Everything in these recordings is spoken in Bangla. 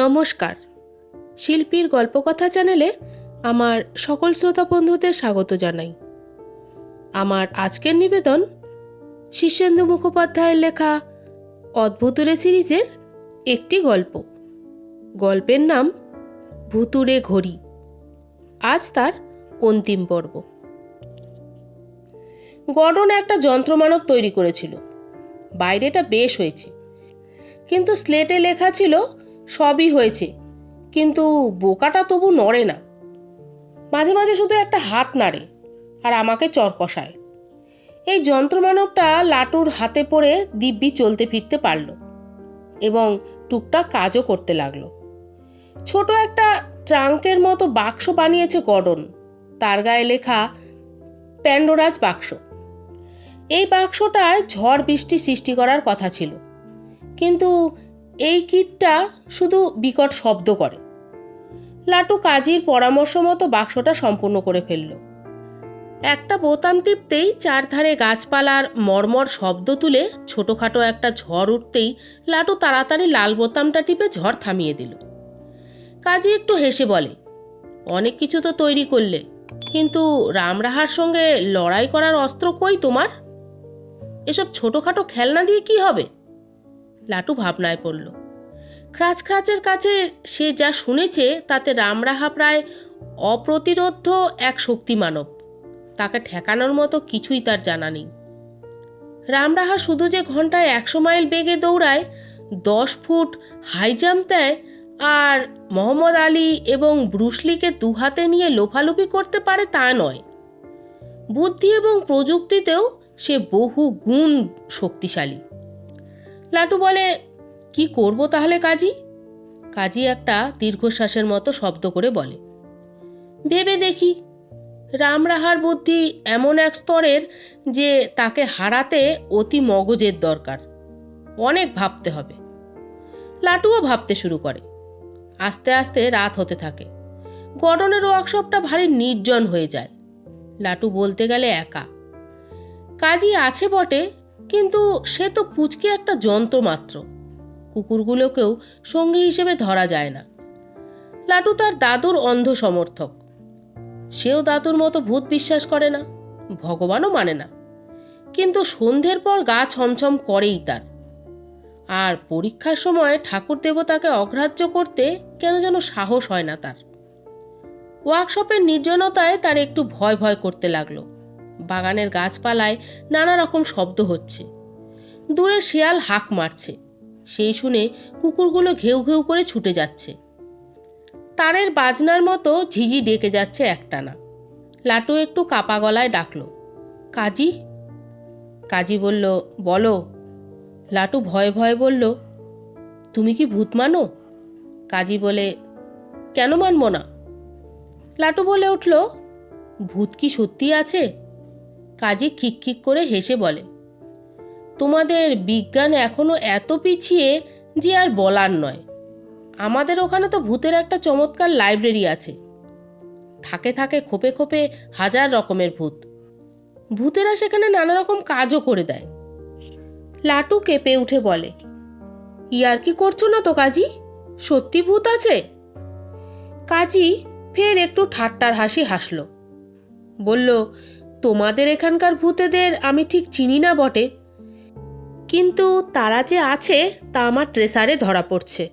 নমস্কার। শিল্পীর গল্পকথা চ্যানেলে আমার সকল শ্রোতা বন্ধুদের স্বাগত জানাই। আমার আজকের নিবেদন শীর্ষেন্দু মুখোপাধ্যায়ের লেখা অদ্ভুতুড়ে সিরিজের একটি গল্প। গল্পের নাম ভুতুড়ে ঘড়ি। আজ তার অন্তিম পর্ব। গর্ডন একটা যন্ত্রমানব তৈরি করেছিল। বাইরেটা বেশ হয়েছে, কিন্তু স্লেটে লেখা ছিল সবই হয়েছে, কিন্তু বোকাটা তবু নড়ে না। মাঝে মাঝে শুধু একটা হাত নাড়ে আর আমাকে চর কষায়। এই যন্ত্রমানবটা লাটুর হাতে পড়ে দিব্যি চলতে ফিরতে পারল এবং টুকটাক কাজও করতে লাগলো। ছোট একটা ট্রাঙ্কের মতো বাক্স বানিয়েছে গর্ডন। তার গায়ে লেখা প্যান্ডোরাজ বাক্স। এই বাক্সটায় ঝড় বৃষ্টি সৃষ্টি করার কথা ছিল, কিন্তু এই কিটটা শুধু বিকট শব্দ করে। লাটু কাজীর পরামর্শ মতো বাক্সটা সম্পূর্ণ করে ফেলল। একটা বোতাম টিপতেই চারধারে গাছপালার মর্মর শব্দ তুলে ছোটোখাটো একটা ঝড় উঠতেই লাটু তাড়াতাড়ি লাল বোতামটা টিপে ঝড় থামিয়ে দিল। কাজী একটু হেসে বলে, অনেক কিছু তো তৈরি করলে, কিন্তু রামরাহার সঙ্গে লড়াই করার অস্ত্র কই তোমার? এসব ছোটোখাটো খেলনা দিয়ে কি হবে? লাটু ভাবনায় পড়ল। খ্রাচখ্রাচের কাছে সে যা শুনেছে তাতে রামরাহা প্রায় অপ্রতিরোধ্য এক শক্তি মানব। তাকে ঠেকানোর মতো কিছুই তার জানা নেই। রামরাহা শুধু যে ঘন্টায় 100 মাইল বেগে দৌড়ায়, 10 ফুট হাই জাম্প দেয় আর মোহাম্মদ আলী এবং ব্রুসলিকে দুহাতে নিয়ে লোফালুফি করতে পারে তা নয়। বুদ্ধি এবং প্রযুক্তিতেও সে বহু গুণ শক্তিশালী। লাটু বলে, কি করব তাহলে কাজী? কাজী একটা দীর্ঘশ্বাসের মতো শব্দ করে বলে, ভেবে দেখি। রামরাহার বুদ্ধি এমন এক স্তরের যে তাকে হারাতে অতি মগজের দরকার। অনেক ভাবতে হবে। লাটুও ভাবতে শুরু করে। আস্তে আস্তে রাত হতে থাকে। গর্ডনের ওয়ার্কশপটা ভারী নির্জন হয়ে যায়। লাটু বলতে গেলে একা। কাজী আছে বটে, কিন্তু সে তো পুচকে একটা যন্ত্র মাত্র। কুকুরগুলোকেও সঙ্গী হিসেবে ধরা যায় না। লাটু তার দাদুর অন্ধ সমর্থক। সেও দাদুর মতো ভূত বিশ্বাস করে না, ভগবানও মানে না, কিন্তু সন্ধ্যের পর গা ছমছম করেই তার। আর পরীক্ষার সময় ঠাকুর দেবতাকে অগ্রাহ্য করতে কেন যেন সাহস হয় না তার। ওয়ার্কশপের নির্জনতায় তার একটু ভয় ভয় করতে লাগলো। বাগানের গাছপালায় নানা রকম শব্দ হচ্ছে। দূরে শেয়াল হাঁক মারছে, সেই শুনে কুকুরগুলো ঘেউ ঘেউ করে ছুটে যাচ্ছে। তারের বাজনার মতো ঝিঝি ডেকে যাচ্ছে একটানা। লাটু একটু কাপা গলায় ডাকলো, কাজী। কাজী বলল, বলো। লাটু ভয়ে ভয়ে বলল, তুমি কি ভূত মানো? কাজী বলে, কেন মানব না? লাটু বলে উঠল, ভূত কি সত্যি আছে? কাজী খিকখিক করে হেসে বলে, তোমাদের বিজ্ঞান এখনো এত পিছিয়ে যে আর বলার নয়। আমাদের ওখানে তো ভূতের একটা চমৎকার লাইব্রেরি আছে। থাকে থাকে খোপে খোপে হাজার রকমের ভূত। ভূতেরা সেখানে নানা রকম কাজও করে দেয়। লাটু কেঁপে উঠে বলে, ইয়ার কি করছো না তো কাজী? সত্যি ভূত আছে? কাজী ফের একটু ঠাট্টার হাসি হাসল। বলল, তোমাদের এখানকার ভূতেদের আমি ঠিক চিনি না বটে, কিন্তু তারা যে আছে তা আমার ট্রেসারে ধরা পড়ছে।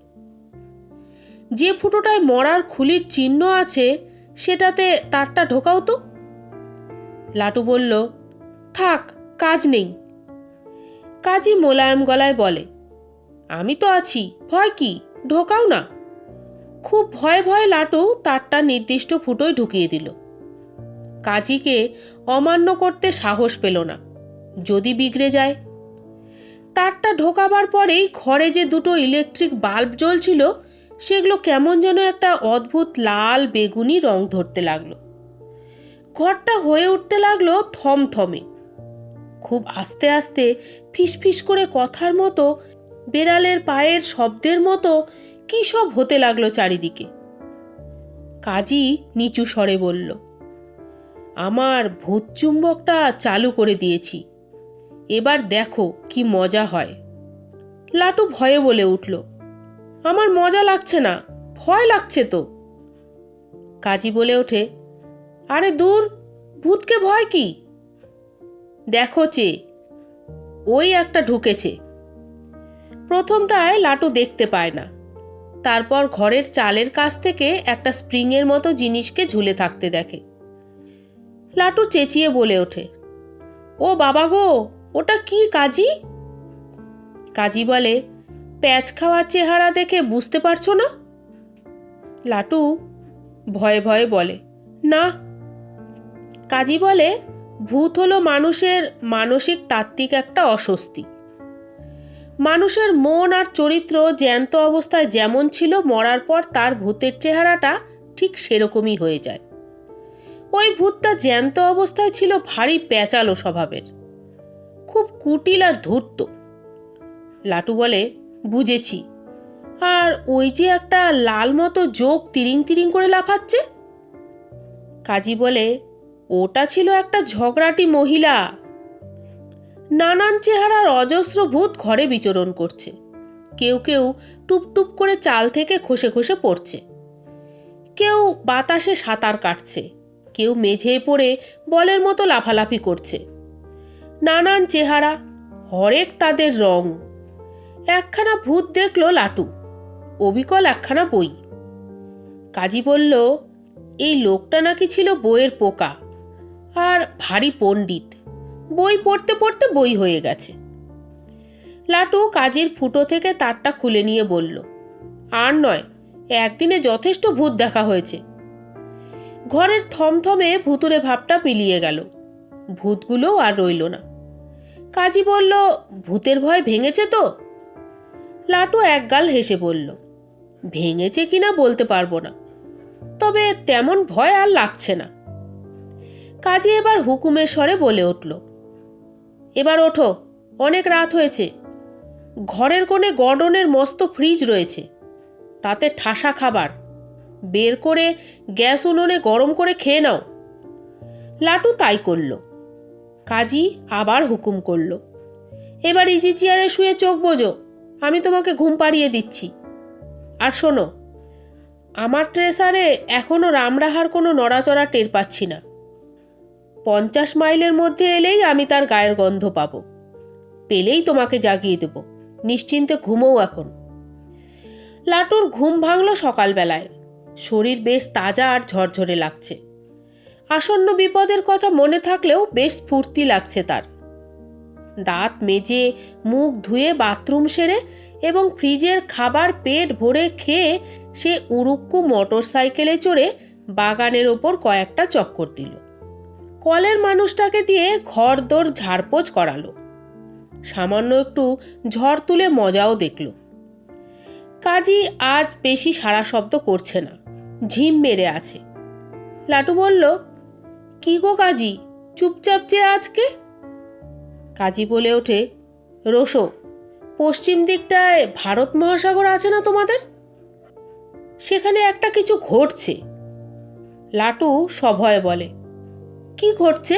যে ফুটোটায় মরার খুলির চিহ্ন আছে সেটাতে তারটা ঢোকাও তো। লাটু বলল, থাক, কাজ নেই। কাজী মোলায়েম গলায় বলে, আমি তো আছি, ভয় কি, ঢোকাও না। খুব ভয়ে ভয়ে লাটু তারটা নির্দিষ্ট ফুটোয় ঢুকিয়ে দিল। কাজীকে অমান্য করতে সাহস পেল না, যদি বিগড়ে যায়। তারটা ঢোকাবার পরেই ঘরে যে দুটো ইলেকট্রিক বাল্ব জ্বলছিল সেগুলো কেমন যেন একটা অদ্ভুত লাল বেগুনি রং ধরতে লাগলো। ঘরটা হয়ে উঠতে লাগলো থমথমে। খুব আস্তে আস্তে ফিসফিস করে কথার মতো, বেড়ালের পায়ের শব্দের মতো কি সব হতে লাগলো চারিদিকে। কাজী নিচু স্বরে বলল, আমার ভূত চুম্বকটা চালু করে দিয়েছি, এবার দেখো কি মজা হয়। লাটু ভয়ে বলে উঠল, আমার মজা লাগছে না, ভয় লাগছে তো। কাজী বলে ওঠে, আরে দূর, ভূতকে ভয় কি? দেখো চেয়ে, ওই একটা ঢুকেছে। প্রথমটায় লাটু দেখতে পায় না, তারপর ঘরের চালের কাছ থেকে একটা স্প্রিংয়ের মতো জিনিসকে ঝুলে থাকতে দেখে। লাটু চেঁচিয়ে বলে ওঠে, ও বাবা গো, ওটা কি কাজী? কাজী বলে, প্যাঁচ খাওয়ার চেহারা দেখে বুঝতে পারছো না? লাটু ভয়ে ভয়ে বলে, না। কাজী বলে, ভূত হলো মানুষের মানসিক তাত্ত্বিক একটা অস্বস্তি। মানুষের মন আর চরিত্র জ্যান্ত অবস্থায় যেমন ছিল, মরার পর তার ভূতের চেহারাটা ঠিক সেরকমই হয়ে যায়। ওই ভূতটা জ্যান্ত অবস্থায় ছিল ভারী প্যাঁচালো স্বভাবের, খুব কুটিল আর ধূর্ত। লাটু বলে, বুঝেছি। আর ওই যে একটা লাল মতো যোগ তিরিং তিরিং করে লাফাচ্ছে? কাজী বলে, ওটা ছিল একটা ঝগড়াটি মহিলা। নানান চেহারার অজস্র ভূত ঘরে বিচরণ করছে। কেউ কেউ টুপটুপ করে চাল থেকে খসে খসে পড়ছে, কেউ বাতাসে সাঁতার কাটছে, কেউ মেঝে পড়ে বলের মতো লাফালাফি করছে। নানান চেহারা, হরেক তাদের রং। একখানা ভূত দেখল লাটু, অবিকল একখানা বই। কাজী বলল, এই লোকটা নাকি ছিল বইয়ের পোকা আর ভারী পণ্ডিত, বই পড়তে পড়তে বই হয়ে গেছে। লাটু কাজীর ফুটো থেকে তারটা খুলে নিয়ে বলল, আর নয়, একদিনে যথেষ্ট ভূত দেখা হয়েছে। ঘরের থমথমে ভুতুরে ভাবটা মিলিয়ে গেল, ভূতগুলো আর রইল না। কাজী বলল, ভূতের ভয় ভেঙেছে তো? লাটু একগাল হেসে বলল, ভেঙেছে কিনা বলতে পারবো না, তবে তেমন ভয় আর লাগছে না। কাজী এবার হুকুমের স্বরে বলে উঠল, এবার ওঠো, অনেক রাত হয়েছে। ঘরের কোণে গর্ডনের মস্ত ফ্রিজ রয়েছে, তাতে ঠাসা খাবার বের করে গ্যাস উনুনে গরম করে খেয়ে নাও। লাটু তাই করল। কাজী আবার হুকুম করল, এবার ইজি চেয়ারে শুয়ে চোখ বোঝো, আমি তোমাকে ঘুম পাড়িয়ে দিচ্ছি। আর শোনো, আমার ট্রেসারে এখনো রামরাহার কোনো নড়াচড়া টের পাচ্ছি না। 50 মাইলের মধ্যে এলেই আমি তার গায়ের গন্ধ পাবো, পেলেই তোমাকে জাগিয়ে দেব, নিশ্চিন্তে ঘুমোও এখন। লাটুর ঘুম ভাঙল সকালবেলায়, শরীর বেশ তাজা আর ঝরঝরে লাগছে। আসন্ন বিপদের কথা মনে থাকলেও বেশ স্ফূর্তি লাগছে তার। দাঁত মেজে মুখ ধুয়ে বাথরুম সেরে এবং ফ্রিজের খাবার পেট ভরে খেয়ে সে উড়ুক্কু মোটর সাইকেলে চড়ে বাগানের ওপর কয়েকটা চক্কর দিল। কলের মানুষটাকে দিয়ে ঘর দোর ঝাড়পোছ করালো, সামান্য একটু ঝড় তুলে মজাও দেখল। কাজী আজ বেশি সারা শব্দ করছে না, ঝিম মেরে আছে। লাটু বলল, কি গো কাজী, চুপচাপ যে আজকে? কাজী বলে ওঠে, রোসো, পশ্চিম দিকটায় ভারত মহাসাগর আছে না তোমাদের? সেখানে একটা কিছু ঘটছে। লাটু সভয়ে বলে, কি ঘটছে?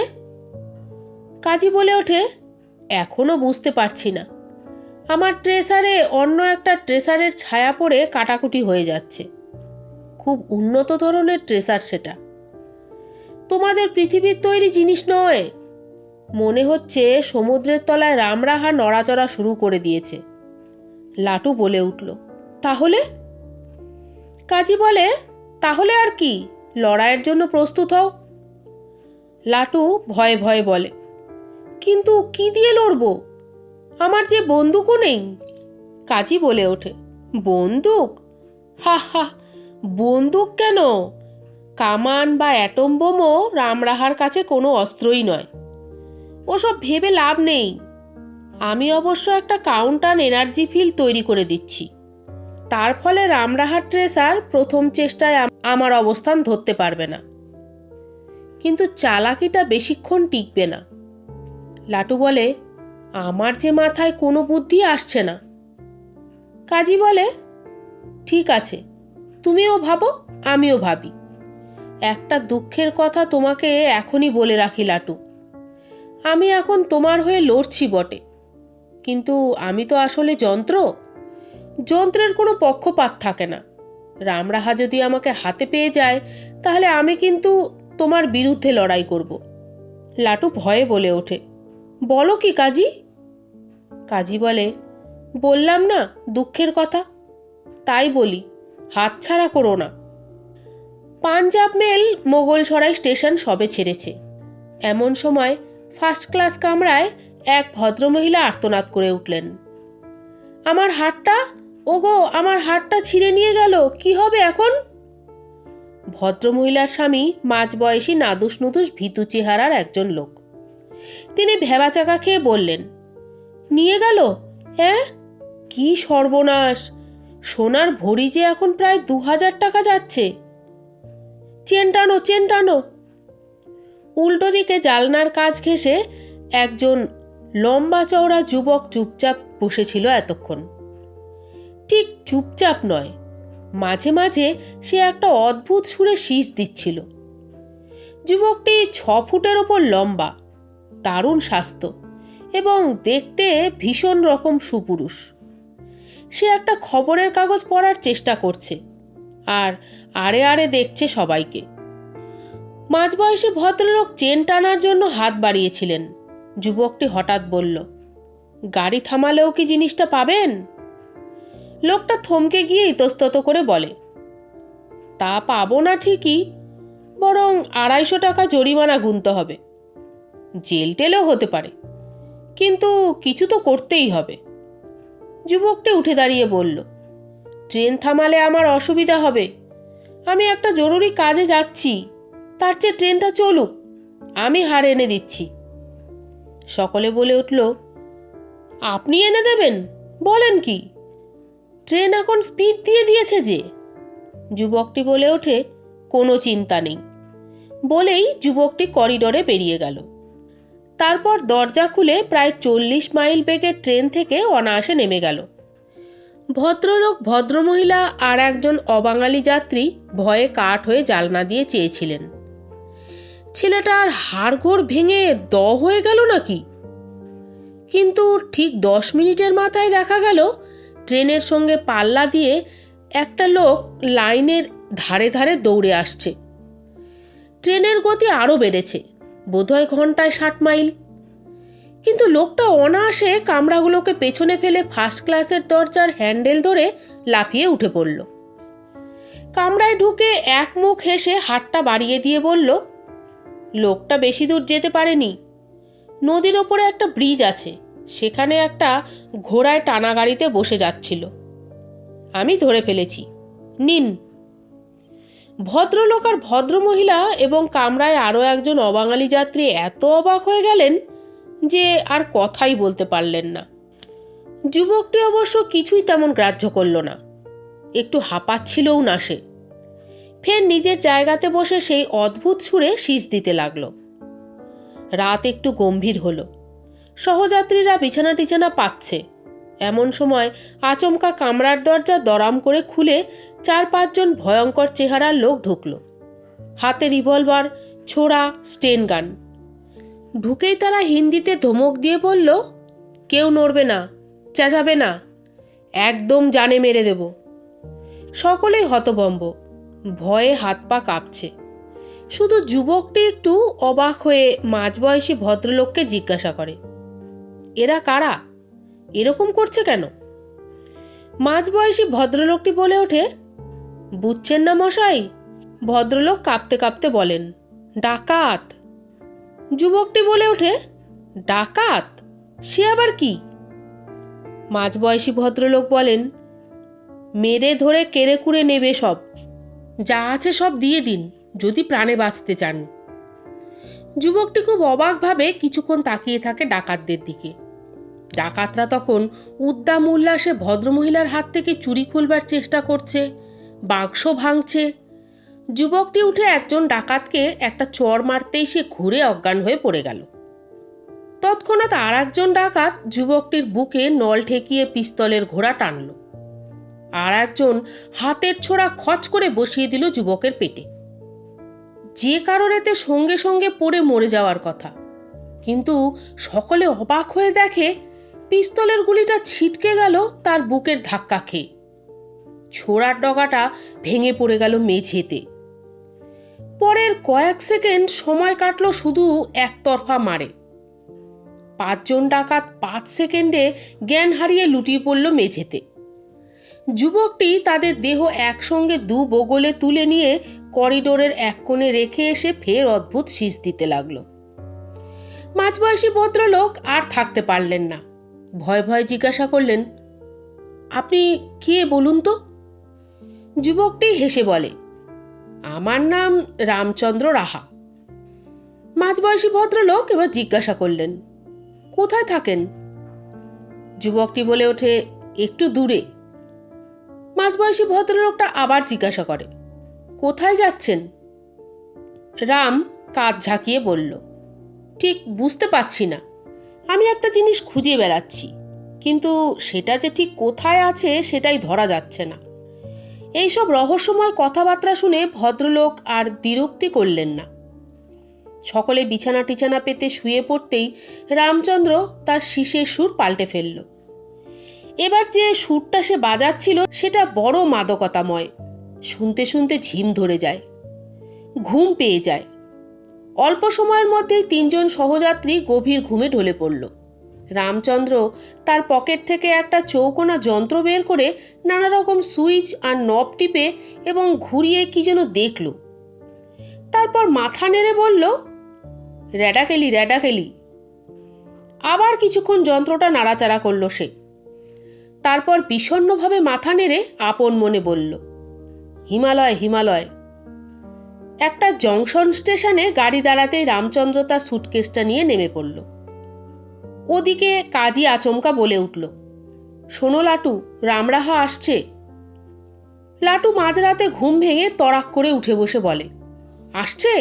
কাজী বলে ওঠে, এখনো বুঝতে পারছি না। আমার ট্রেসারে অন্য একটা ট্রেসারের ছায়া পড়ে কাটাকুটি হয়ে যাচ্ছে। খুব উন্নত ধরনের ট্রেসার সেটা, তোমাদের পৃথিবীর তৈরি জিনিস নয়। মনে হচ্ছে সমুদ্রের তলায় রামরাহা নড়াচড়া শুরু করে দিয়েছে। লাটু বলে উঠল, তাহলে? কাজী বলে, তাহলে আর কি, লড়াইয়ের জন্য প্রস্তুত হও। লাটু ভয়ে ভয়ে বলে, কিন্তু কি দিয়ে লড়ব? আমার যে বন্দুকও নেই। কাজী বলে ওঠে, বন্দুক? হা হা, বন্দুক কেন? কামান বা অ্যাটম বোমও রামরাহার কাছে কোনো অস্ত্রই নয়। ওসব ভেবে লাভ নেই। আমি অবশ্য একটা কাউন্টার এনার্জি ফিল্ড তৈরি করে দিচ্ছি, তার ফলে রামরাহার ট্রেসার প্রথম চেষ্টায় আমার অবস্থান ধরতে পারবে না। কিন্তু চালাকিটা বেশিক্ষণ টিকবে না। লাটু বলে, আমার যে মাথায় কোনো বুদ্ধি আসছে না। কাজী বলে, ঠিক আছে, তুমিও ভাবো, আমিও ভাবি। একটা দুঃখের কথা তোমাকে এখনই বলে রাখি লাটু, আমি এখন তোমার হয়ে লড়ছি বটে, কিন্তু আমি তো আসলে যন্ত্র। যন্ত্রের কোনো পক্ষপাত থাকে না। রামরাহা যদি আমাকে হাতে পেয়ে যায় তাহলে আমি কিন্তু তোমার বিরুদ্ধে লড়াই করব। লাটু ভয়ে বলে ওঠে। বলো কি কাজী? কাজী বলে, বললাম না দুঃখের কথা, তাই বলি হাতছাড়া করো না। পাঞ্জাব মেল মোগলসরাই স্টেশন সবে ছেড়েছে। এমন সময় ফার্স্ট ক্লাস কামরায় এক ভদ্রমহিলা আর্তনাদ করে উঠলেন, আমার হাতটা, ওগো আমার হাতটা ছিঁড়ে নিয়ে গেল, কি হবে এখন? ভদ্রমহিলার স্বামী মাঝবয়সী নাদুস নুদুস ভীতু চেহারার একজন লোক। তিনি ভেবাচাকা খেয়ে বললেন, নিয়ে গেল? হ্যাঁ, কি সর্বনাশ! সোনার ভরি যে এখন প্রায় 2000 টাকা যাচ্ছে। চেন টানো, চেন টানো। উল্টো দিকে জালনার কাজ ঘেঁষে একজন লম্বা চওড়া যুবক চুপচাপ বসেছিল এতক্ষণ। ঠিক চুপচাপ নয়, মাঝে মাঝে সে একটা অদ্ভুত সুরে শীষ দিচ্ছিল। যুবকটি 6 ফুটের ওপর লম্বা, দারুণ স্বাস্থ্য এবং দেখতে ভীষণ রকম সুপুরুষ। সে একটা খবরের কাগজ পড়ার চেষ্টা করছে আর আড়ে আড়ে দেখছে সবাইকে। মাঝবয়সী ভদ্রলোক চেন টানার জন্য হাত বাড়িয়েছিলেন। যুবকটি হঠাৎ বলল, গাড়ি থামালেও কি জিনিসটা পাবেন? লোকটা থমকে গিয়ে ইতস্তত করে বলে, তা পাবো না ঠিকই, বরং 250 টাকা জরিমানা গুনতে হবে। জেল টেলেও হতে পারে, কিন্তু কিছু তো করতেই হবে। যুবকটি উঠে দাঁড়িয়ে বলল, ট্রেন থামালে আমার অসুবিধা হবে, আমি একটা জরুরি কাজে যাচ্ছি, তার চেয়ে ট্রেনটা চলুক, আমি হার এনে দিচ্ছি। সকলে বলে উঠল, আপনি এনে দেবেন? বলেন কি, ট্রেন এখন স্পিড দিয়ে দিয়েছে যে। যুবকটি বলে ওঠে, কোনো চিন্তা নেই। বলেই যুবকটি করিডোরে বেরিয়ে গেল। তারপর দরজা খুলে প্রায় 40 মাইল বেগের ট্রেন থেকে অনায়াসে নেমে গেল। ভদ্রলোক, ভদ্রমহিলা আর একজন অবাঙালি যাত্রী ভয়ে কাঠ হয়ে জালনা দিয়ে চেয়েছিলেন। ছেলেটার হাড়গোড় ভেঙে হয়ে গেল নাকি? কিন্তু ঠিক 10 মিনিটের মাথায় দেখা গেল ট্রেনের সঙ্গে পাল্লা দিয়ে একটা লোক লাইনের ধারে ধারে দৌড়ে আসছে। ট্রেনের গতি আরও বেড়েছে, বোধহয় ঘন্টায় 60 মাইল। কিন্তু লোকটা অনায়াসে কামরাগুলোকে পেছনে ফেলে ফার্স্ট ক্লাসের দরজার হ্যান্ডেল ধরে লাফিয়ে উঠে পড়ল। কামরায় ঢুকে এক মুখ হেসে হাতটা বাড়িয়ে দিয়ে বলল, লোকটা বেশি দূর যেতে পারেনি। নদীর ওপরে একটা ব্রিজ আছে, সেখানে একটা ঘোড়ায় টানা গাড়িতে বসে যাচ্ছিল, আমি ধরে ফেলেছি, নিন। ভদ্রলোক আর ভদ্রমহিলা এবং কামরায় আরও একজন অবাঙালি যাত্রী এত অবাক হয়ে গেলেন যে আর কথাই বলতে পারলেন না। যুবকটি অবশ্য কিছুই তেমন গ্রাহ্য করল না, একটু হাঁপাচ্ছিলও না সে। ফের নিজের জায়গাতে বসে সেই অদ্ভুত সুরে শীষ দিতে লাগলো। রাত একটু গম্ভীর হলো, সহযাত্রীরা বিছানা টিছানা পাচ্ছে। এমন সময় আচমকা কামরার দরজা দরাম করে খুলে 4-5 জন ভয়ঙ্কর চেহারার লোক ঢুকলো, হাতে রিভলভার, ছোড়া, স্টেন গান। ঢুকেই তারা হিন্দিতে ধমক দিয়ে বলল, কেউ নড়বে না, চেঁচাবে না, একদম জানে মেরে দেব। সকলেই হতভম্ব, ভয়ে হাত পা কাঁপছে। শুধু যুবকটি একটু অবাক হয়ে মাঝবয়সী ভদ্রলোককে জিজ্ঞাসা করে, এরা কারা, এরকম করছে কেন? মাঝবয়সী ভদ্রলোকটি বলে ওঠে, বুঝছেন না মশাই? ভদ্রলোক কাঁপতে কাঁপতে বলেন, ডাকাত। যুবকটি বলে ওঠে, ডাকাত? সে আবার কি? মাঝবয়সী ভদ্রলোক বলেন, মেরে ধরে কেড়ে কুড়ে নেবে সব, যা আছে সব দিয়ে দিন যদি প্রাণে বাঁচতে চান। যুবকটি খুব অবাকভাবে কিছুক্ষণ তাকিয়ে থাকে ডাকাতদের দিকে। ডাকাতরা তখন উদ্দাম উল্লাসে ভদ্রমহিলার হাত থেকে চুরি খুলবার চেষ্টা করছে, বাক্স ভাঙছে। যুবকটি উঠে একজন ডাকাতকে একটা চড় মারতেই সে ঘুরে অজ্ঞান হয়ে পড়ে গেল। তৎক্ষণাৎ আর একজন ডাকাত যুবকটির বুকে নল ঠেকিয়ে পিস্তলের ঘোড়া টানল। আর একজন হাতের ছোড়া খচ করে বসিয়ে দিল যুবকের পেটে। যে কারোর এতে সঙ্গে সঙ্গে পড়ে মরে যাওয়ার কথা, কিন্তু সকলে অবাক হয়ে দেখে পিস্তলের গুলিটা ছিটকে গেল তার বুকের ধাক্কা খেয়ে। ছোড়ার ডগাটা ভেঙে পড়ে গেল মেঝেতে। পরের কয়েক সেকেন্ড সময় কাটল শুধু একতরফা মারে। 5 জন ডাকাত 5 সেকেন্ডে জ্ঞান হারিয়ে লুটিয়ে পড়ল মেঝেতে। যুবকটি তাদের দেহ একসঙ্গে 2 বগলে তুলে নিয়ে করিডোরের এক কোণে রেখে এসে ফের অদ্ভুত শীষ দিতে লাগলো। মাঝবয়সী ভদ্রলোক আর থাকতে পারলেন না। ভয় ভয় জিজ্ঞাসা করলেন, আপনি কে বলুন তো? যুবকটি হেসে বলে, আমার নাম রামচন্দ্র রাহা। মাঝবয়সী ভদ্রলোক এবার জিজ্ঞাসা করলেন, কোথায় থাকেন? যুবকটি বলে ওঠে, একটু দূরে। মাঝবয়সী ভদ্রলোকটা আবার জিজ্ঞাসা করে, কোথায় যাচ্ছেন? রাম কাঁধ ঝাঁকিয়ে বলল, ঠিক বুঝতে পারছি না। আমি একটা জিনিস খুঁজে বেড়াচ্ছি, কিন্তু সেটা যে ঠিক কোথায় আছে সেটাই ধরা যাচ্ছে না। এইসব রহস্যময় কথাবার্তা শুনে ভদ্রলোক আর দ্বিরুক্তি করলেন না। সকলে বিছানা টিছানা পেতে শুয়ে পড়তেই রামচন্দ্র তার শীষের সুর পাল্টে ফেলল। এবার যে সুরটা সে বাজাচ্ছিল সেটা বড় মাদকতাময়। শুনতে শুনতে ঝিম ধরে যায়, ঘুম পেয়ে যায়। অল্প সময়ের মধ্যেই 3 জন সহযাত্রী গভীর ঘুমে ঢলে পড়ল। রামচন্দ্র তার পকেট থেকে একটা চৌকোনা যন্ত্র বের করে নানা রকম সুইচ আর নব টিপে এবং ঘুরিয়ে কি যেন দেখল। তারপর মাথা নেড়ে বলল, র্যাডাকেলি র্যাডাকেলি। আবার কিছুক্ষণ যন্ত্রটা নাড়াচাড়া করল সে। তারপর বিষণ্ণভাবে মাথা নেড়ে আপন মনে বলল, হিমালয় হিমালয়। একটা জংশন স্টেশনে গাড়ি দাঁড়াতেই রামচন্দ্র তার সুটকেসটা নিয়ে নেমে পড়ল। ওদিকে কাজী আচমকা বলে উঠল, শোনো লাটু, রামরাহা আসছে। লাটু মাঝরাতে ঘুম ভেঙে তড়াক করে উঠে বসে বলে, আসছে?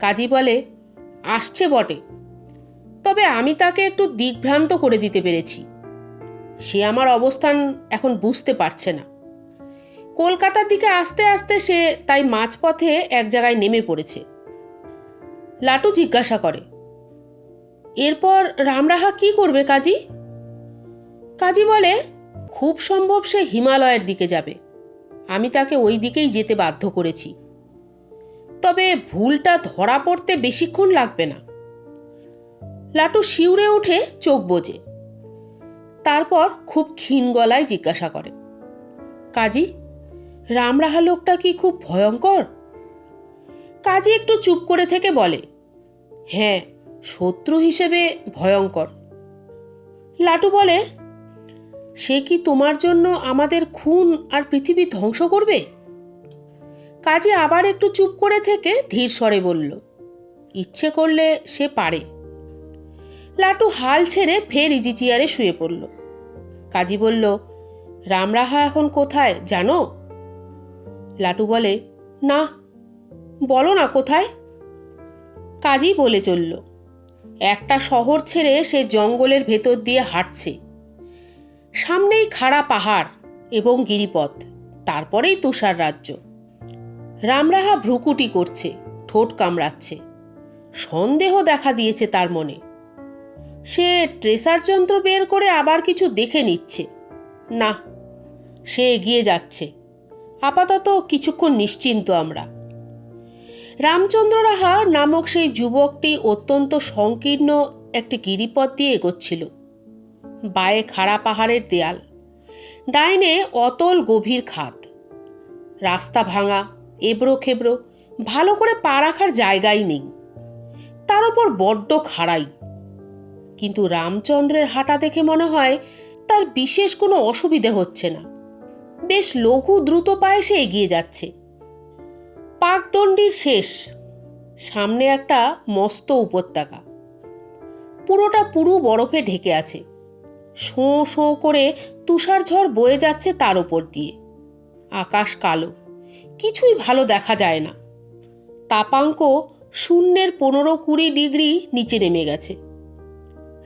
কাজী বলে, আসছে বটে, তবে আমি তাকে একটু দিগ্ভ্রান্ত করে দিতে পেরেছি। সে আমার অবস্থান এখন বুঝতে পারছে না। কলকাতার দিকে আস্তে আস্তে সে তাই মাঝপথে এক জায়গায় নেমে পড়েছে। লাটু জিজ্ঞাসা করে, এরপর রামরাহা কি করবে কাজী? কাজী বলে, খুব সম্ভব সে হিমালয়ের দিকে যাবে। আমি তাকে ওই দিকেই যেতে বাধ্য করেছি। তবে ভুলটা ধরা পড়তে বেশিক্ষণ লাগবে না। লাটু শিউরে উঠে চোখ বোজে। তারপর খুব ক্ষীণ গলায় জিজ্ঞাসা করে, কাজী, রামরাহা লোকটা কি খুব ভয়ঙ্কর? কাজী একটু চুপ করে থেকে বলে, হ্যাঁ, শত্রু হিসেবে ভয়ঙ্কর। লাটু বলে, সে কি তোমার জন্য আমাদের খুন আর পৃথিবী ধ্বংস করবে? কাজী আবার একটু চুপ করে থেকে ধীর স্বরে বলল, ইচ্ছে করলে সে পারে। লাটু হাল ছেড়ে ফের ইজি চেয়ারে শুয়ে পড়ল। কাজী বলল, রামরাহা এখন কোথায় জানো? লাটু বলে, না। বলো না কোথায়। কাজী বলে চলল, একটা শহর ছেড়ে সে জঙ্গলের ভেতর দিয়ে হাঁটছে। সামনেই খাড়া পাহাড় এবং গিরিপথ, তারপরেই তুষার রাজ্য। রামরাহা ভ্রুকুটি করছে, ঠোঁট কামড়াচ্ছে। সন্দেহ দেখা দিয়েছে তার মনে। সে ট্রেসার যন্ত্র বের করে আবার কিছু দেখে নিচ্ছে। না, সে এগিয়ে যাচ্ছে। আপাতত কিছুক্ষণ নিশ্চিন্ত আমরা। রামচন্দ্র রাহা নামক সেই যুবকটি অত্যন্ত সংকীর্ণ একটি গিরিপথ দিয়ে এগোচ্ছিল। বায়ে খাড়া পাহাড়ের দেয়াল, ডাইনে অতল গভীর খাদ। রাস্তা ভাঙা, এবড়ো খেবড়ো, ভালো করে পা রাখার জায়গাই নেই। তার উপর বড্ড খাড়াই। কিন্তু রামচন্দ্রের হাঁটা দেখে মনে হয় তার বিশেষ কোনো অসুবিধে হচ্ছে না। বেশ লঘু দ্রুত পায়ে সে এগিয়ে যাচ্ছে। পাকদণ্ডির শেষ। সামনে একটা মস্ত উপত্যকা, পুরোটা পুরু বরফে ঢেকে আছে। শোঁ শোঁ করে তুষার ঝড় বয়ে যাচ্ছে তার উপর দিয়ে। আকাশ কালো, কিছুই ভালো দেখা যায় না। তাপাঙ্ক 0-15-20 ডিগ্রি নিচে নেমে গেছে।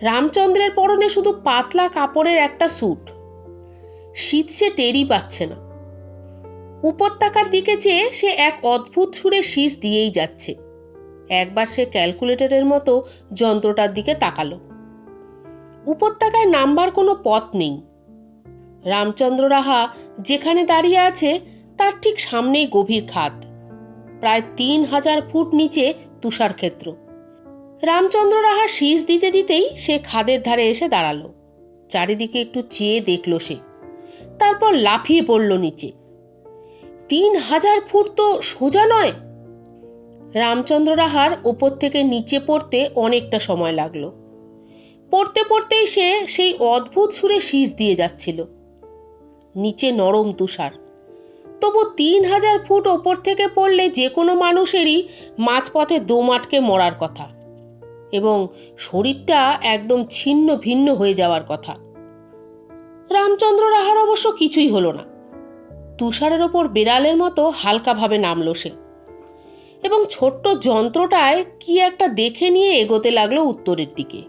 রামচন্দ্রের পরনে শুধু পাতলা কাপড়ের একটা স্যুট। শীত সে টেরই পাচ্ছে না। উপত্যকার দিকে চেয়ে সে এক অদ্ভুত সুরে শীষ দিয়েই যাচ্ছে। একবার সে ক্যালকুলেটরের মতো যন্ত্রটার দিকে তাকালো। উপত্যকায় নামবার কোনো পথ নেই। রামচন্দ্র রাহা যেখানে দাঁড়িয়ে আছে তার ঠিক সামনেই গভীর খাদ, প্রায় 3000 ফুট নিচে তুষারক্ষেত্র। রামচন্দ্র রাহা শীষ দিতে দিতেই সে খাদের ধারে এসে দাঁড়ালো। চারিদিকে একটু চেয়ে দেখল সে, তারপর লাফিয়ে পড়ল নিচে। 3000 ফুট তো সোজা নয়। রামচন্দ্র রাহার ওপর থেকে নিচে পড়তে অনেকটা সময় লাগলো। পড়তে পড়তেই সে সেই অদ্ভুত সুরে শীষ দিয়ে যাচ্ছিল। নিচে নরম তুষার, তবু 3000 ফুট ওপর থেকে পড়লে যে কোনো মানুষেরই মাঝপথে দম আটকে মরার কথা এবং শরীরটা একদম ছিন্ন ভিন্ন হয়ে যাওয়ার কথা। রামচন্দ্র রাহার অবশ্য কিছুই হলো না। তুষারের ওপর বেড়ালের মতো হালকাভাবে নামল সে এবং ছোট্ট যন্ত্রটায় কি একটা দেখে নিয়ে এগোতে লাগলো উত্তরের দিকে,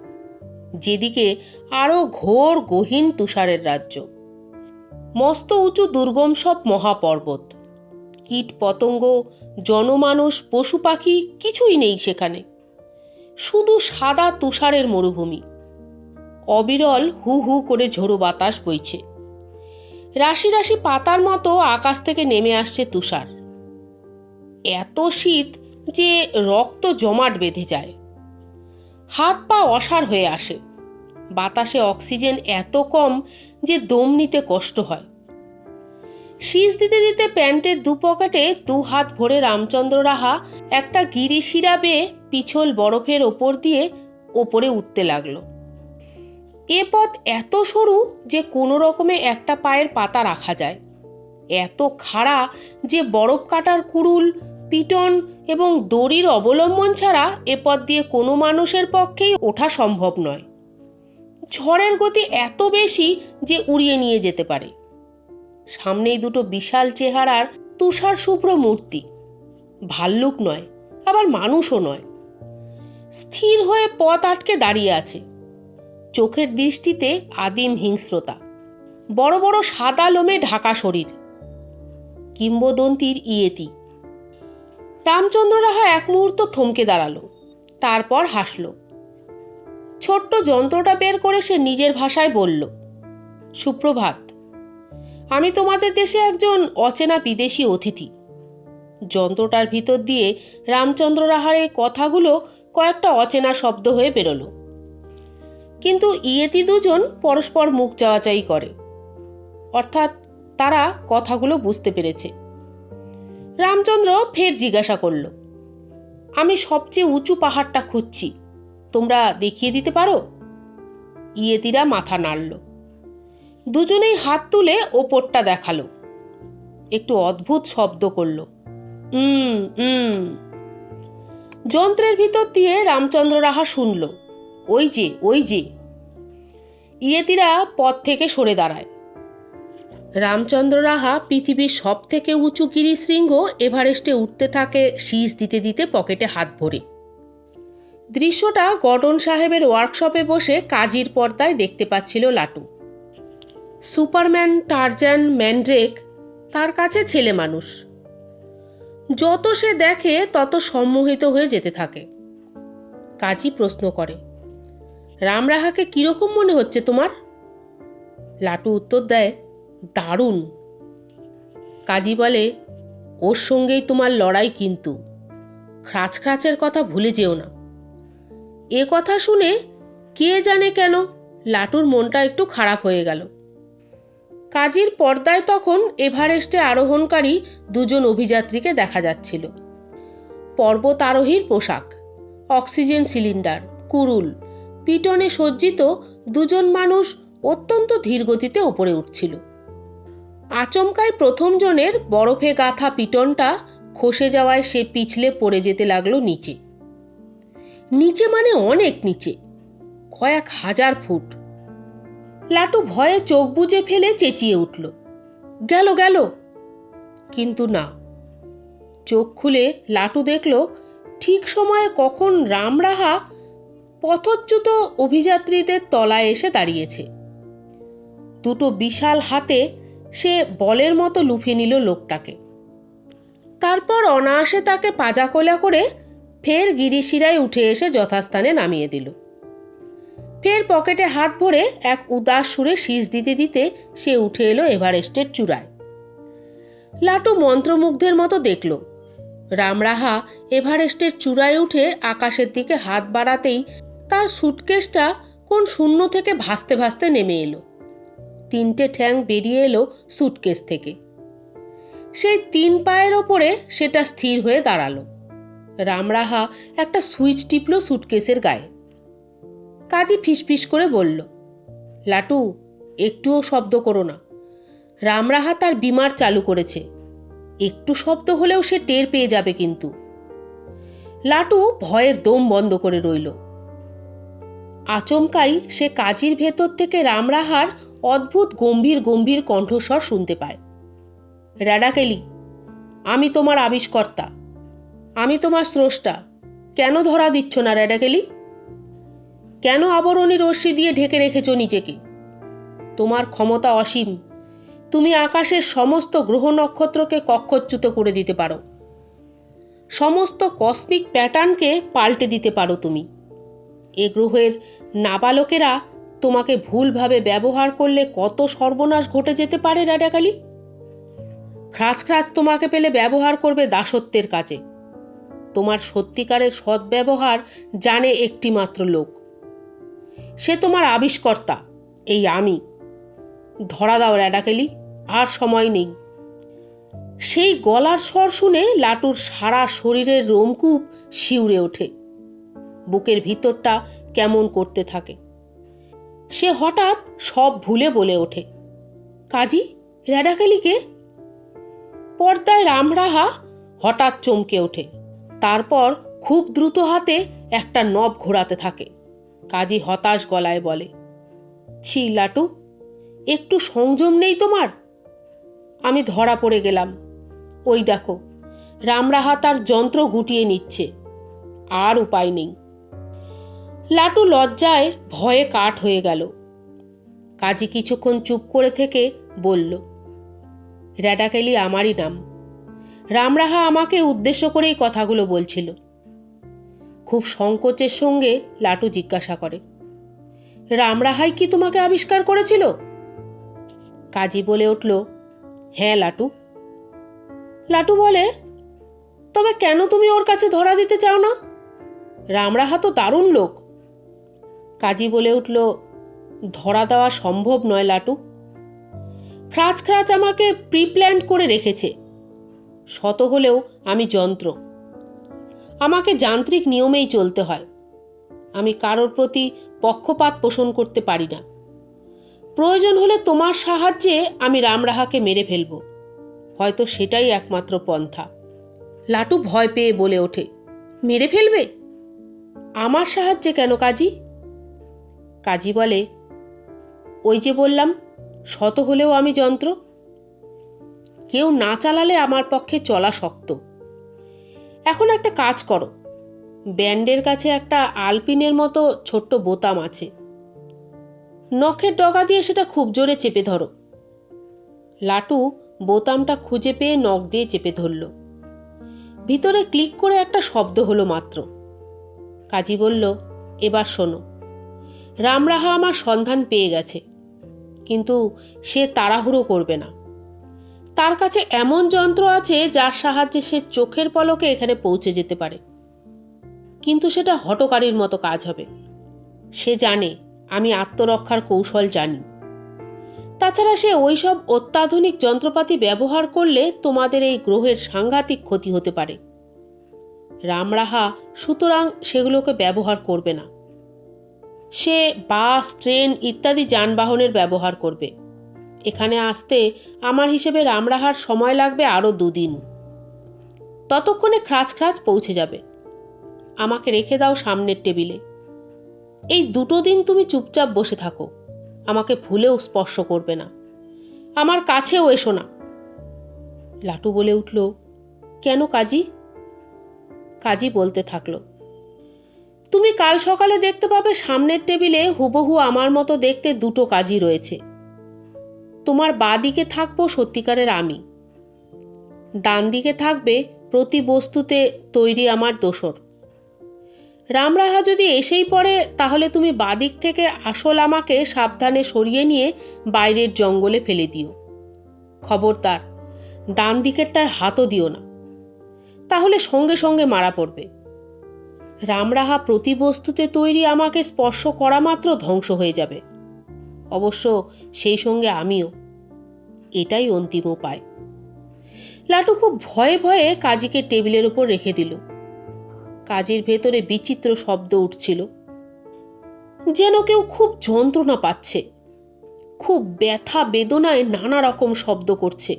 যেদিকে আরো ঘোর গহীন তুষারের রাজ্য। মস্ত উঁচু দুর্গম সব মহাপর্বত, কীট পতঙ্গ, জনমানুষ, পশু পাখি কিছুই নেই সেখানে। শুধু সাদা তুষারের মরুভূমি। অবিরল হু হু করে ঝোড়ো বাতাস বইছে। রাশি রাশি পাতার মতো আকাশ থেকে নেমে আসছে তুষার। এত শীত যে রক্ত জমাট বেঁধে যায়, হাত পা অসাড় হয়ে আসে। বাতাসে অক্সিজেন এত কম যে দম নিতে কষ্ট হয়। শীষ দিতে দিতে প্যান্টের দু পকেটে 2 হাত ভরে রামচন্দ্র রাহা একটা গিরিশিরা বেয়ে পিছল বরফের ওপর দিয়ে ওপরে উঠতে লাগলো। এ পথ এত সরু যে কোনো রকমে একটা পায়ের পাতা রাখা যায়, এত খাড়া যে বরফ কাটার কুড়ুল, পিটন এবং দড়ির অবলম্বন ছাড়া এ পথ দিয়ে কোনো মানুষের পক্ষেই ওঠা সম্ভব নয়। ঝড়ের গতি এত বেশি যে উড়িয়ে নিয়ে যেতে পারে। সামনেই দুটো বিশাল চেহারার তুষার শুভ্র মূর্তি, ভাল্লুক নয় আবার মানুষও নয়, স্থির হয়ে পথ আটকে দাঁড়িয়ে আছে। চোখের দৃষ্টিতে আদিম হিংস্রতা, বড় বড় সাদা লোমে ঢাকা শরীর, কিংবদন্তির ইয়েতি। রামচন্দ্র রাহা এক মুহূর্ত থমকে দাঁড়ালো, তারপর হাসল। ছোট্ট যন্ত্রটা বের করে সে নিজের ভাষায় বলল, সুপ্রভাত। আমি তোমাদের দেশে একজন অচেনা বিদেশি অতিথি। যন্ত্রটার ভিতর দিয়ে রামচন্দ্র রাহার এই কথাগুলো কয়েকটা অচেনা শব্দ হয়ে বেরোলো, কিন্তু ইয়েতি দুজন পরস্পর মুখ চাওয়াচাই করে, অর্থাৎ তারা কথাগুলো বুঝতে পেরেছে। রামচন্দ্র ফের জিজ্ঞাসা করল, আমি সবচেয়ে উঁচু পাহাড়টা খুঁজছি, তোমরা দেখিয়ে দিতে পারো? ইয়েতিরা মাথা নাড়ল। দুজনেই হাত তুলে ওপরটা দেখালো। একটু অদ্ভুত শব্দ করল, যন্ত্রের ভিতর দিয়ে রামচন্দ্র রাহা শুনল, ওই যে ওই যে। ইয়েতিরা পথ থেকে সরে দাঁড়ায়। রামচন্দ্র রাহা পৃথিবীর সব থেকে উঁচু গিরিশৃঙ্গ এভারেস্টে উঠতে থাকে শীষ দিতে দিতে পকেটে হাত ভরে। দৃশ্যটা গর্ডন সাহেবের ওয়ার্কশপে বসে কাজীর পর্দায় দেখতে পাচ্ছিল লাটু। সুপারম্যান, টারজান, ম্যান্ড্রেক তার কাছে ছেলে মানুষ। যত সে দেখে তত সম্মোহিত হয়ে যেতে থাকে। কাজী প্রশ্ন করে, রামরাহাকে কিরকম মনে হচ্ছে তোমার? লাটু উত্তর দেয়, দারুণ। কাজী বলে, ওর সঙ্গেই তোমার লড়াই, কিন্তু খ্রাচখ্রাচের কথা ভুলে যেও না। এ কথা শুনে কে জানে কেন লাটুর মনটা একটু খারাপ হয়ে গেল। কাজীর পর্দায় তখন এভারেস্টে আরোহণকারী দুজন অভিযাত্রীকে দেখা যাচ্ছিল। পর্বত আরোহীর পোশাক, অক্সিজেন সিলিন্ডার, কুড়ুল, পিটনে সজ্জিত দুজন মানুষ অত্যন্ত ধীরগতিতে ওপরে উঠছিল। আচমকায় প্রথম জনের বরফে গাঁথা পিটনটা খসে যাওয়ায় সে পিছলে পড়ে যেতে লাগলো নিচে। নিচে মানে অনেক নিচে, কয়েক হাজার ফুট। লাটু ভয়ে চোখ বুজে ফেলে চেঁচিয়ে উঠল, গেল গেল। কিন্তু না, চোখ খুলে লাটু দেখল ঠিক সময়ে কখন রামরাহা পথচ্যুত অভিযাত্রীদের তলায় এসে দাঁড়িয়েছে। দুটো বিশাল হাতে সে বলের মতো লুফিয়ে নিল লোকটাকে। তারপর অনায়াসে তাকে পাজাকোলা করে ফের গিরিশিরায় উঠে এসে যথাস্থানে নামিয়ে দিল। ফের পকেটে হাত ভরে এক উদাস সুরে শীষ দিতে দিতে সে উঠে এলো এভারেস্টের চূড়ায়। লাটু মন্ত্রমুগ্ধের মতো দেখল রামরাহা এভারেস্টের চূড়ায় উঠে আকাশের দিকে হাত বাড়াতেই তার সুটকেসটা কোন শূন্য থেকে ভাসতে ভাসতে নেমে এলো। 3টে ঠ্যাং বেরিয়ে এলো সুটকেস থেকে। সেই 3 পায়ের ওপরে সেটা স্থির হয়ে দাঁড়ালো। রামরাহা একটা সুইচ টিপল সুটকেসের গায়ে। কাজী ফিসফিস করে বলল, লাটু, একটুও শব্দ করো না। রামরাহা তার বিমার চালু করেছে, একটু শব্দ হলেও সে টের পেয়ে যাবে কিন্তু। লাটু ভয়ে দম বন্ধ করে রইল। আচমকাই সে কাজীর ভেতর থেকে রামরাহার অদ্ভুত গম্ভীর গম্ভীর কণ্ঠস্বর শুনতে পায়। র্যাডাকেলি, আমি তোমার আবিষ্কর্তা, আমি তোমার স্রষ্টা, কেন ধরা দিচ্ছ না র্যাডাকেলি? কেন আবরণী রশ্মি দিয়ে ঢেকে রেখেছ নিজেকে? তোমার ক্ষমতা অসীম, তুমি আকাশের সমস্ত গ্রহ নক্ষত্রকে কক্ষচ্যুত করে দিতে পারো, সমস্ত কসমিক প্যাটার্নকে পাল্টে দিতে পারো তুমি। এ গ্রহের নাবালকেরা তোমাকে ভুলভাবে ব্যবহার করলে কত সর্বনাশ ঘটে যেতে পারে র্যাডাকালি। খ্রাচ খ্রাচ তোমাকে পেলে ব্যবহার করবে দাসত্বের কাজে। তোমার সত্যিকারের সদ্ব্যবহার জানে একটি মাত্র লোক, সে তোমার আবিষ্কর্তা, এই আমি। ধরা দাও র্যাডাকেলি, আর সময় নেই। সেই গলার স্বর শুনে লাটুর সারা শরীরের রোমকূপ শিউরে ওঠে, বুকের ভিতরটা কেমন করতে থাকে। সে হঠাৎ সব ভুলে বলে ওঠে, কাজী, র্যাডাকেলিকে? পর্দায় রামরাহা হঠাৎ চমকে ওঠে, তারপর খুব দ্রুত হাতে একটা নব ঘোরাতে থাকে। কাজী হতাশ গলায় বলে, ছি লাটু, একটু সংযম নেই তোমার? আমি ধরা পড়ে গেলাম। ওই দেখো, রামরাহা তার যন্ত্র গুটিয়ে নিচ্ছে, আর উপায় নেই। লাটু লজ্জায় ভয়ে কাঠ হয়ে গেল। কাজী কিছুক্ষণ চুপ করে থেকে বলল, র্যাডাকেলি আমারই নাম। রামরাহা আমাকে উদ্দেশ্য করেই কথাগুলো বলছিল। খুব সংকোচের সঙ্গে লাটু জিজ্ঞাসা করে, রামরাহাই কি তোমাকে আবিষ্কার করেছিল? কাজী বলে উঠল, হ্যাঁ লাটু। লাটু বলে, তবে কেন তুমি ওর কাছে ধরা দিতে চাও না? রামরাহা তো দারুণ লোক। কাজী বলে উঠল, ধরা দেওয়া সম্ভব নয় লাটু। খ্রাচ খ্রাচ আমাকে প্রিপ্ল্যান্ড করে রেখেছে। শত হলেও আমি যন্ত্র, আমাকে যান্ত্রিক নিয়মেই চলতে হয়। আমি কারোর প্রতি পক্ষপাত পোষণ করতে পারি না। প্রয়োজন হলে তোমার সাহায্যে আমি রামরাহাকে মেরে ফেলব, হয়তো সেটাই একমাত্র পন্থা। লাটু ভয় পেয়ে বলে ওঠে, মেরে ফেলবে? আমার সাহায্যে কেন কাজী? কাজী বলে, ওই যে বললাম, শত হলেও আমি যন্ত্র। কেউ না চালালে আমার পক্ষে চলা শক্ত। এখন একটা কাজ করো, ব্যান্ডের কাছে একটা আলপিনের মতো ছোট্ট বোতাম আছে, নখের ডগা দিয়ে সেটা খুব জোরে চেপে ধরো। লাটু বোতামটা খুঁজে পেয়ে নখ দিয়ে চেপে ধরল। ভিতরে ক্লিক করে একটা শব্দ হলো মাত্র। কাজী বলল, এবার শোনো, রামরাহা আমার সন্ধান পেয়ে গেছে, কিন্তু সে তাড়াহুড়ো করবে না। তার কাছে এমন যন্ত্র আছে যার সাহায্যে সে চোখের পলকে এখানে পৌঁছে যেতে পারে, কিন্তু সেটা হঠকারীর মতো কাজ হবে। সে জানে আমি আত্মরক্ষার কৌশল জানি। তাছাড়া সে ওই সব অত্যাধুনিক যন্ত্রপাতি ব্যবহার করলে তোমাদের এই গ্রহের সাংঘাতিক ক্ষতি হতে পারে। রামরাহা সুতরাং সেগুলোকে ব্যবহার করবে না। সে বাস, ট্রেন ইত্যাদি যানবাহনের ব্যবহার করবে। এখানে আসতে আমার হিসেবে রামরাহার সময় লাগবে আরও 2 দিন। ততক্ষণে খ্রাচ খ্রাচ পৌঁছে যাবে। আমাকে রেখে দাও সামনের টেবিলে। এই 2 দিন তুমি চুপচাপ বসে থাকো, আমাকে ভুলেও স্পর্শ করবে না, আমার কাছেও এসো না। লাটু বলে উঠল, কেন কাজী? কাজী বলতে থাকলো, তুমি কাল সকালে দেখতে পাবে সামনের টেবিলে হুবহু আমার মতো দেখতে 2টো কাজী রয়েছে। তোমার বাঁ দিকে থাকবো সত্যিকারের আমি, ডান দিকে থাকবে প্রতি বস্তুতে তৈরি আমার দোসর। রামরাহা যদি এসেই পড়ে তাহলে তুমি বাদিক থেকে আসল আমাকে সাবধানে সরিয়ে নিয়ে বাইরের জঙ্গলে ফেলে দিও। খবরদার ডান দিকেরটায় হাতও দিও না, তাহলে সঙ্গে সঙ্গে মারা পড়বে। রামরাহা প্রতিবস্তুতে তৈরি আমাকে স্পর্শ করা মাত্র ধ্বংস হয়ে যাবে, অবশ্য সেই সঙ্গে আমিও। এটাই অন্তিম উপায়। লাটু খুব ভয়ে ভয়ে কাজীকে টেবিলের উপর রেখে দিল। কাজের ভেতরে বিচিত্র শব্দ উঠছিল, যেন কেউ খুব যন্ত্রণা পাচ্ছে, খুব ব্যথা বেদনায় নানা রকম শব্দ করছে।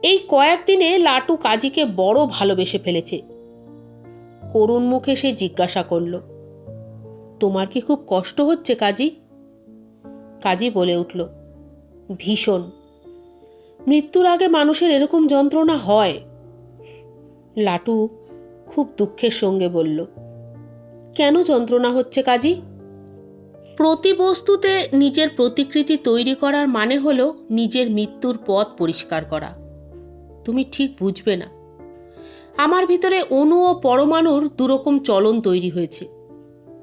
এই কয়েকদিনে লাটু কাজীকে বড় ভালোবেসে ফেলেছে। করুণ মুখে সে জিজ্ঞাসা করল, তোমার কি খুব কষ্ট হচ্ছে কাজী? কাজী বলে উঠল, ভীষণ। মৃত্যুর আগে মানুষের এরকম যন্ত্রণা হয়। লাটু খুব দুঃখের সঙ্গে বলল, কেন যন্ত্রণা হচ্ছে কাজী? প্রতিবস্তুতে নিজের প্রতিকৃতি তৈরি করার মানে হলো নিজের মৃত্যুর পথ পরিষ্কার করা। তুমি ঠিক বুঝবে না। আমার ভিতরে অণু ও পরমাণুর দুরকম চলন তৈরি হয়েছে।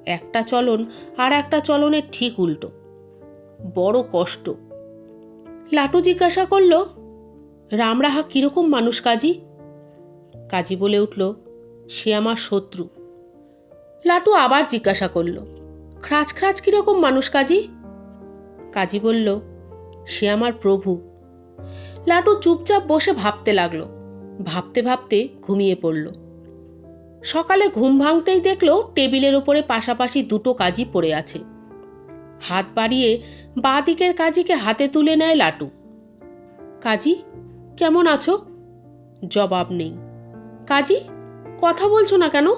একটা চলন আর একটা চলনের ঠিক উল্টো। বড় কষ্ট। লাটু জিজ্ঞাসা করল, রামরাহা কিরকম মানুষ কাজী? কাজী বলে উঠল, সে আমার শত্রু। লাটু আবার জিজ্ঞাসা করল, খ্রাচ খ্রাচ কিরকম মানুষ কাজী? কাজী বলল, সে আমার প্রভু। লাটু চুপচাপ বসে ভাবতে লাগলো। ভাবতে ভাবতে ঘুমিয়ে পড়ল। সকালে ঘুম ভাঙতেই দেখলো টেবিলের উপরে পাশাপাশি দুটো কাজী পড়ে আছে। হাত বাড়িয়ে বাঁ দিকের কাজীকে হাতে তুলে নেয় লাটু। কাজী, কেমন আছো? জবাব নেই। কাজী, কথা বলছো না কেন?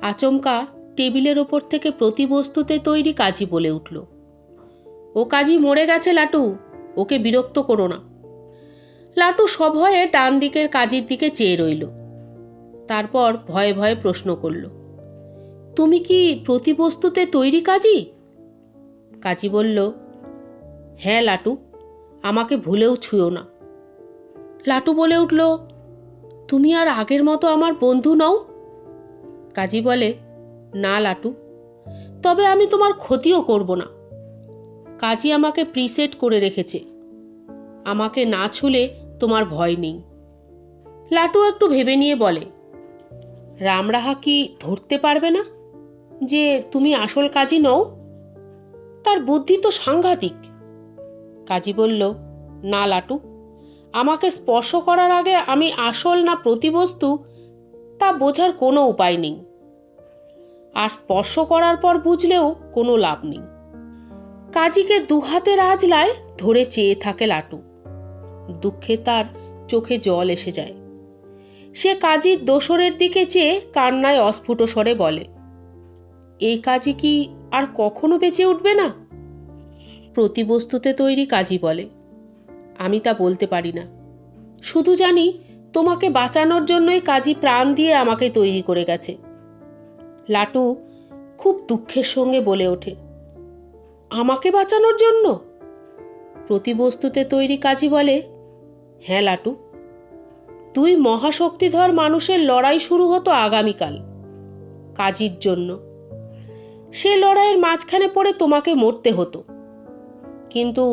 আচমকা টেবিলের ওপর থেকে প্রতিবস্তুতে তৈরি কাজী বলে উঠল, ও কাজী মরে গেছে লাটু, ওকে বিরক্ত করো না। লাটু সভয়ে ডান দিকের কাজীর দিকে চেয়ে রইল। তারপর ভয়ে ভয়ে প্রশ্ন করল, তুমি কি প্রতিবস্তুতে তৈরি কাজী? কাজী বলল, হ্যাঁ লাটু, আমাকে ভুলেও ছুঁয়ো না। লাটু বলে উঠল, তুমি আর আগের মতো আমার বন্ধু নও? কাজী বলে, না লাটু, তবে আমি তোমার ক্ষতিও করব না। কাজী আমাকে প্রিসেট করে রেখেছে, আমাকে না ছুলে তোমার ভয় নেই। লাটু একটু ভেবে নিয়ে বলে, রামরাহা কি ধরতে পারবে না যে তুমি আসল কাজী নও? তার বুদ্ধি তো সাংঘাতিক। কাজী বলল, না লাটু, আমাকে স্পর্শ করার আগে আমি আসল না প্রতিবস্তু তা বোঝার কোনো উপায় নেই, আর স্পর্শ করার পর বুঝলেও কোনো লাভ নেই। কাজীকে দুহাতের আজলায় ধরে চেয়ে থাকে লাটু। দুঃখে তার চোখে জল এসে যায়। সে কাজীর দোসরের দিকে চেয়ে কান্নায় অস্ফুট স্বরে বলে, এই কাজী কি আর কখনো বেঁচে উঠবে না? প্রতিবস্তুতে তৈরি কাজী বলে, আমি তা বলতে পারি না, শুধু জানি তোমাকে বাঁচানোর জন্যই কাজী প্রাণ দিয়ে আমাকে তৈরি করে গেছে। লাটু খুব দুঃখের সঙ্গে বলে ওঠে, আমাকে বাঁচানোর জন্য? প্রতিবস্তুতে তৈরি কাজী বলে, হ্যাঁ লাটু, দুই মহাশক্তিধর মানুষের লড়াই শুরু হতো আগামীকাল কাজীর জন্য। সে লড়াইয়ের মাঝখানে পড়ে তোমাকে মরতে হতো, কিন্তু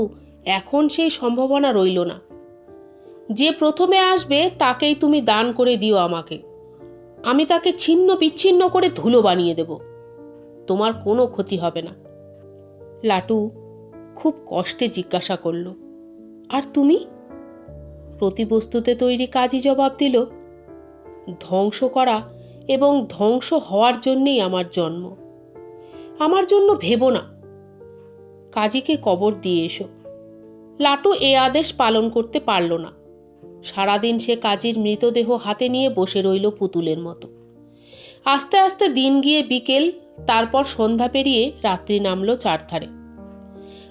এখন সেই সম্ভাবনা রইল না। যে প্রথমে আসবে তাকেই তুমি দান করে দিও আমাকে, আমি তাকে ছিন্ন বিচ্ছিন্ন করে ধুলো বানিয়ে দেব, তোমার কোনো ক্ষতি হবে না। লাটু খুব কষ্টে জিজ্ঞাসা করল, আর তুমি? প্রতিবস্তুতে তৈরি কাজী জবাব দিল, ধ্বংস করা এবং ধ্বংস হওয়ার জন্যেই আমার জন্ম, আমার জন্য ভেবো না। কাজীকে কবর দিয়ে এসো। লাটু এ আদেশ পালন করতে পারল না। সারাদিন সে কাজীর মৃতদেহ হাতে নিয়ে বসে রইল পুতুলের মতো। আস্তে আস্তে দিন গিয়ে বিকেল, তারপর সন্ধ্যা পেরিয়ে রাত্রি নামল চারধারে।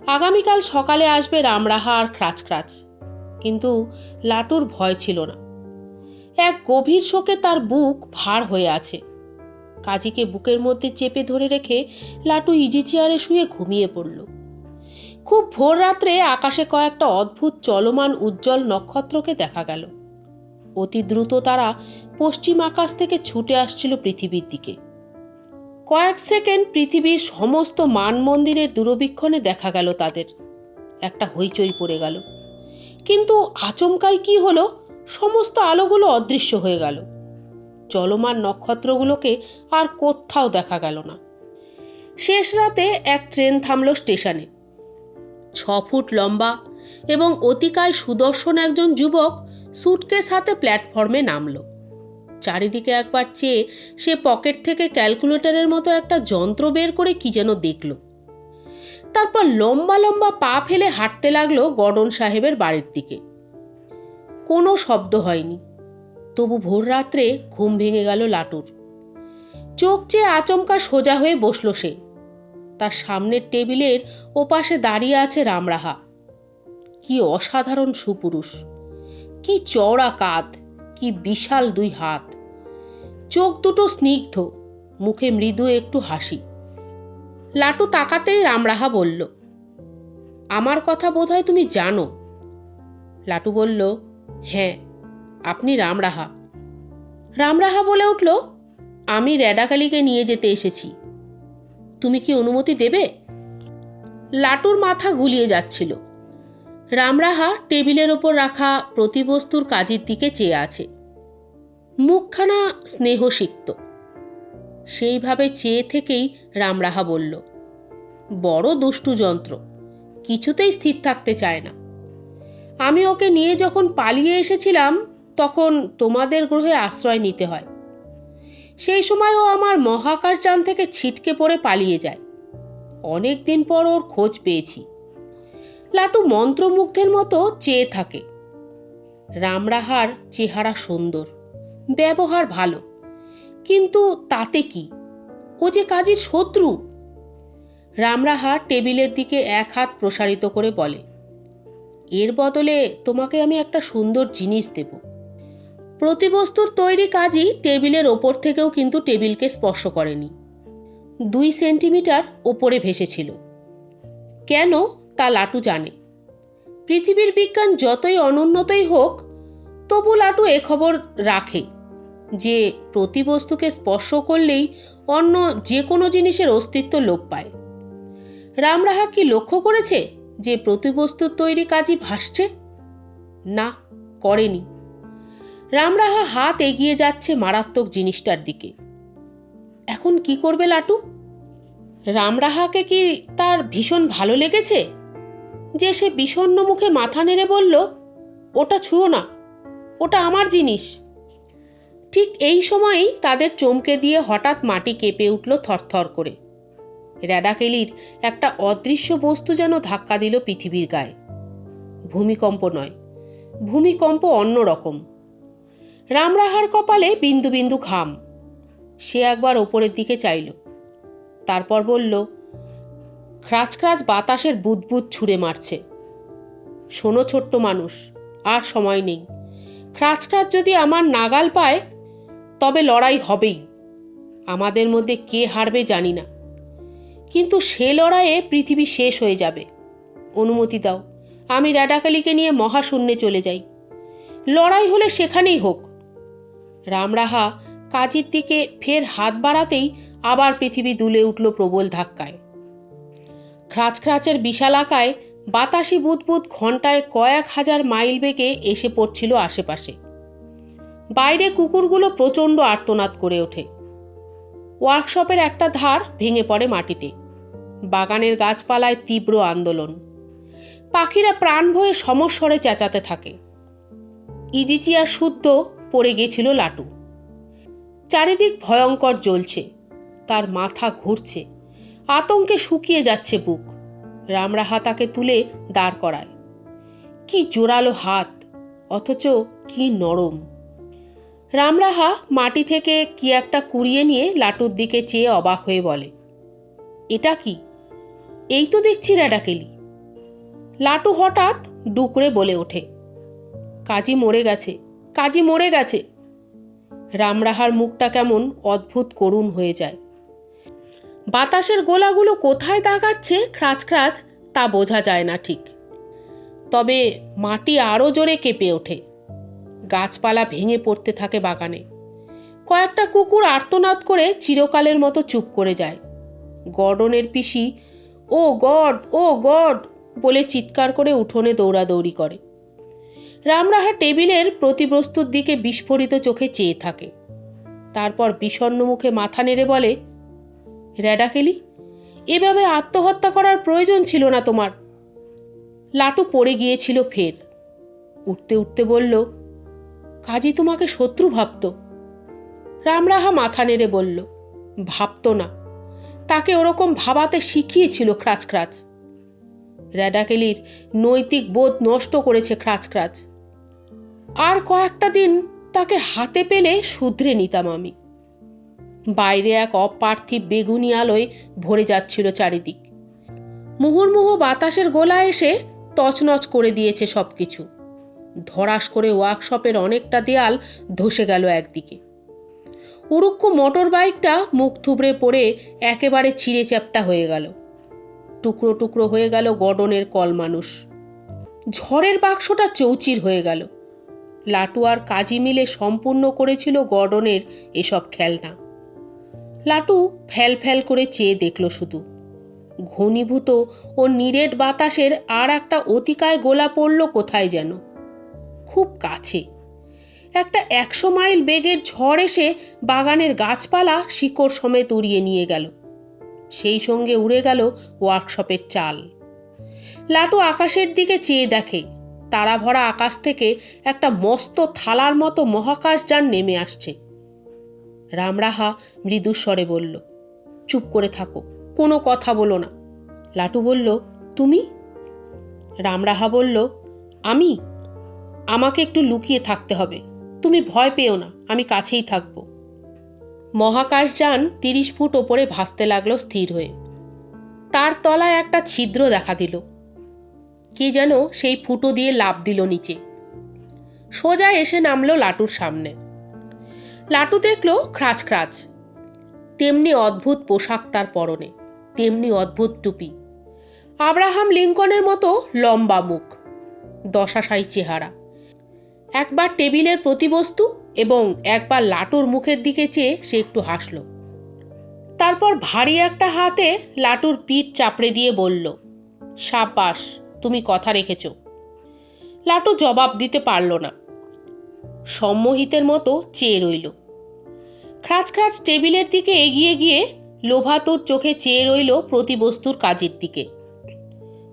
আগামীকাল সকালে আসবে রামরাহা আর খ্রাচ খ্রাচ, কিন্তু লাটুর ভয় ছিল না। এক গভীর শোকে তার বুক ভার হয়ে আছে। কাজীকে বুকের মধ্যে চেপে ধরে রেখে লাটু ইজি চেয়ারে শুয়ে ঘুমিয়ে পড়ল। খুব ভোর রাত্রে আকাশে কয়েকটা অদ্ভুত চলমান উজ্জ্বল নক্ষত্রকে দেখা গেল। অতি দ্রুত তারা পশ্চিম আকাশ থেকে ছুটে আসছিল পৃথিবীর দিকে। কয়েক সেকেন্ড পৃথিবীর সমস্ত মান মন্দিরের দূরবীক্ষণে দেখা গেল তাদের। একটা হইচই পড়ে গেল, কিন্তু আচমকাই কি হলো, সমস্ত আলোগুলো অদৃশ্য হয়ে গেল। চলমান নক্ষত্রগুলোকে আর কোথাও দেখা গেল না। শেষ রাতে এক ট্রেন থামল স্টেশনে। 6 ফুট লম্বা এবং অতিকায় সুদর্শন একজন যুবক সুটকেস হাতে প্ল্যাটফর্মে নামল। চারিদিকে একবার চেয়ে সে পকেট থেকে ক্যালকুলেটরের মতো একটা যন্ত্র বের করে কি যেন দেখল। তারপর লম্বা লম্বা পা ফেলে হাঁটতে লাগলো গর্ডন সাহেবের বাড়ির দিকে। কোনো শব্দ হয়নি, তবু ভোর রাত্রে ঘুম ভেঙে গেল লাটুর। চোখ চেয়ে আচমকা সোজা হয়ে বসল সে। তার সামনের টেবিলের ওপাশে দাঁড়িয়ে আছে রামরাহা। কি অসাধারণ সুপুরুষ, কি চওড়া কাঁধ, কি বিশাল 2 হাত, চোখ দুটো স্নিগ্ধ, মুখে মৃদু একটু হাসি। লাটু তাকাতেই রামরাহা বলল, আমার কথা বোধহয় তুমি জানো। লাটু বলল, হ্যাঁ, আপনি রামরাহা। রামরাহা বলে উঠল, আমি র্যাডাকালিকে নিয়ে যেতে এসেছি, তুমি কি অনুমতি দেবে? লাটুর মাথা গুলিয়ে যাচ্ছিল। রামরাহা টেবিলের ওপর রাখা প্রতিবস্তুর কাজের দিকে চেয়ে আছে। মুখখানা স্নেহসিক্ত। সেইভাবে চেয়ে থেকেই রামরাহা বলল, বড় দুষ্টু যন্ত্র, কিছুতেই স্থির থাকতে চায় না। আমি ওকে নিয়ে যখন পালিয়ে এসেছিলাম তখন তোমাদের গ্রহে আশ্রয় নিতে হয়। সেই সময় ও আমার মহাকাশযান থেকে ছিটকে পড়ে পালিয়ে যায়। অনেক দিন পর ওর খোঁজ পেয়েছি। লাটু মন্ত্রমুগ্ধের মতো চেয়ে থাকে। রামরাহার চেহারা সুন্দর, ব্যবহার ভালো, কিন্তু তাতে কি, ও যে কাজীর শত্রু। রামরাহা টেবিলের দিকে এক হাত প্রসারিত করে বলে, এর বদলে তোমাকে আমি একটা সুন্দর জিনিস দেব। প্রতিবস্তুর তৈরি কাজই টেবিলের ওপর থেকেও কিন্তু টেবিলকে স্পর্শ করেনি। 2 সেন্টিমিটার ওপরে ভেসেছিল। কেন তা লাটু জানে। পৃথিবীর বিজ্ঞান যতই অনুন্নতই হোক, তবু লাটু এ খবর রাখে যে প্রতিবস্তুকে স্পর্শ করলেই অন্য যে কোনো জিনিসের অস্তিত্ব লোপ পায়। রামরাহা কি লক্ষ্য করেছে যে প্রতিবস্তুর তৈরি কাজই ভাসছে? না, করেনি। রামরাহা হাত এগিয়ে যাচ্ছে মারাত্মক জিনিসটার দিকে। এখন কি করবে লাটু? রামরাহাকে কি তার ভীষণ ভালো লেগেছে যে সে বিষণ্ণ মুখে মাথা নেড়ে বলল, ওটা ছুঁয়ো না, ওটা আমার জিনিস। ঠিক এই সময়েই তাদের চমকে দিয়ে হঠাৎ মাটি কেঁপে উঠল থরথর করে। র্যাডাকেলির একটা অদৃশ্য বস্তু যেন ধাক্কা দিল পৃথিবীর গায়ে। ভূমিকম্প নয়, ভূমিকম্প অন্যরকম। রামরাহার কপালে বিন্দু বিন্দু ঘাম। সে একবার ওপরের দিকে চাইল, তারপর বলল, খ্রাচ খ্রাচ বাতাসের বুদবুদ ছুঁড়ে মারছে। শোনো ছোট্ট মানুষ, আর সময় নেই। খ্রাচ খ্রাচ যদি আমার নাগাল পায় তবে লড়াই হবেই। আমাদের মধ্যে কে হারবে জানি না, কিন্তু সে লড়াইয়ে পৃথিবী শেষ হয়ে যাবে। অনুমতি দাও, আমি র্যাডাকালিকে নিয়ে মহাশূন্যে চলে যাই। লড়াই হলে সেখানেই হোক। রামরাহা কাজের দিকে ফের হাত বাড়াতেই আবার পৃথিবী দুলে উঠল প্রবল ধাক্কায়। খ্রাচ খ্রাচের বিশালাকায় বাতাসি বুদবুদ ঘন্টায় কয়েক হাজার মাইল বেগে এসে পড়ছিল আশেপাশে। বাইরে কুকুরগুলো প্রচণ্ড আর্তনাদ করে ওঠে। ওয়ার্কশপের একটা ধার ভেঙে পড়ে মাটিতে। বাগানের গাছপালায় তীব্র আন্দোলন। পাখিরা প্রাণ ভয়ে সমস্বরে চেঁচাতে থাকে। ইজিচিয়ার শুদ্ধ পড়ে গেছিল লাটু। চারিদিক ভয়ঙ্কর জ্বলছে, তার মাথা ঘুরছে, আতঙ্কে শুকিয়ে যাচ্ছে বুক। রামরাহা তাকে তুলে দাঁড় করায়। কি জোরালো হাত, অথচ কি নরম। রামরাহা মাটি থেকে কি একটা কুড়িয়ে নিয়ে লাটুর দিকে চেয়ে অবাক হয়ে বলে, এটা কি? এই তো দেখছি র্যাডাকেলি। লাটু হঠাৎ ডুকরে বলে ওঠে, কাজী মরে গেছে, কাজী মরে গেছে। রামরাহার মুখটা কেমন অদ্ভুত করুণ হয়ে যায়। বাতাসের গোলাগুলো কোথায় দাগাচ্ছে খ্রাচ খ্রাচ তা বোঝা যায় না ঠিক। তবে মাটি আরও জোরে কেঁপে ওঠে। গাছপালা ভেঙে পড়তে থাকে বাগানে। কয়েকটা কুকুর আর্তনাদ করে চিরকালের মতো চুপ করে যায়। গর্ডনের পিসি ও গড ও গড বলে চিৎকার করে উঠোনে দৌড়াদৌড়ি করে। রামরাহা টেবিলের প্রতিবস্তুর দিকে বিস্ফোরিত চোখে চেয়ে থাকে। তারপর বিষণ্ণ মুখে মাথা নেড়ে বলে, র্যাডাকেলি, এভাবে আত্মহত্যা করার প্রয়োজন ছিল না তোমার। লাটু পড়ে গিয়েছিল ফের। উঠতে উঠতে বলল, কাজী তোমাকে শত্রু ভাবত। রামরাহা মাথা নেড়ে বলল, ভাবত না, তাকে ওরকম ভাবাতে শিখিয়েছিল খ্রাচ। র্যাডাকেলির নৈতিক বোধ নষ্ট করেছে খ্রাচ। আর কয়েকটা দিন তাকে হাতে পেলে শুধরে নিতাম আমি। বাইরে এক অপার্থিব বেগুনি আলোয় ভরে যাচ্ছিল চারিদিক। মুহুর্মুহু বাতাসের গোলা এসে তছনছ করে দিয়েছে সবকিছু। ধরাস করে ওয়ার্কশপের অনেকটা দেয়াল ধসে গেল একদিকে। উড়ুক্ষ মোটর বাইকটা মুখ থুবড়ে পড়ে একেবারে ছিঁড়ে চ্যাপ্টা হয়ে গেল। টুকরো টুকরো হয়ে গেল গর্ডনের কল মানুষ। ঝড়ের বাক্সটা চৌচির হয়ে গেল। লাটু আর কাজী মিলে সম্পূর্ণ করেছিল গর্ডনের এসব খেলনা। লাটু ফ্যাল ফ্যাল করে চেয়ে দেখল শুধু। ঘনীভূত ও নিরেট বাতাসের আর একটা অতিকায় গোলা পড়ল কোথায় যেন, খুব কাছে। একটা 100 মাইল বেগের ঝড় এসে বাগানের গাছপালা শিকড় সমেত উড়িয়ে নিয়ে গেল। সেই সঙ্গে উড়ে গেল ওয়ার্কশপের চাল। লাটু আকাশের দিকে চেয়ে দেখে, তারা ভরা আকাশ থেকে একটা মস্ত থালার মতো মহাকাশযান নেমে আসছে। রামরাহা মৃদুস্বরে বলল, চুপ করে থাকো, কোনো কথা বলো না। লাটু বলল, তুমি? রামরাহা বলল, আমাকে একটু লুকিয়ে থাকতে হবে। তুমি ভয় পেও না, আমি কাছেই থাকব। মহাকাশযান 30 ফুট ওপরে ভাসতে লাগলো স্থির হয়ে। তার তলায় একটা ছিদ্র দেখা দিল। কে যেন সেই ফুটো দিয়ে লাফ দিল নিচে। সোজা এসে নামলো লাটুর সামনে। লাটু দেখলো খ্রাচ। তেমনি অদ্ভুত পোশাক তার পরনে, তেমনি অদ্ভুত টুপি। আব্রাহাম লিঙ্কনের মতো লম্বা মুখ, দশাশায়ী চেহারা। একবার টেবিলের প্রতিবস্তু এবং একবার লাটুর মুখের দিকে চেয়ে সে একটু হাসল। তারপর ভারী একটা হাতে লাটুর পিঠ চাপড়ে দিয়ে বলল, সাব্বাস, তুমি কথা রেখেছ। লাটু জবাব দিতে পারল না, সম্মোহিতের মতো চেয়ে রইল। খ্রাচ টেবিলের দিকে এগিয়ে গিয়ে লোভাতুর চোখে চেয়ে রইল প্রতিবস্তুর কাজের দিকে।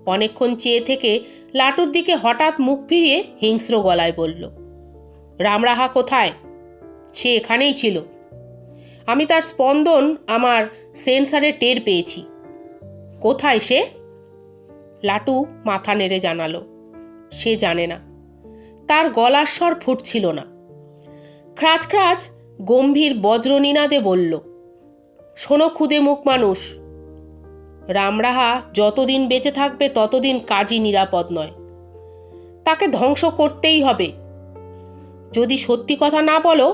অনেকক্ষণ চেয়ে থেকে লাটুর দিকে হঠাৎ মুখ ফিরিয়ে হিংস্র গলায় বলল, রামরাহা কোথায়? সে এখানেই ছিল। আমি তার স্পন্দন আমার সেন্সারে টের পেয়েছি। কোথায় সে? লাটু মাথা নেড়ে জানালো, সে জানে না। তার গলার স্বর ফুটছিল না। খ্রাচ গম্ভীর বজ্রনিনাদে বলল, শোনো খুদে মুখ মানুষ, রামরাহা যতদিন বেঁচে থাকবে ততদিন কাজই নিরাপদ নয়। তাকে ধ্বংস করতেই হবে। যদি সত্যি কথা না বলো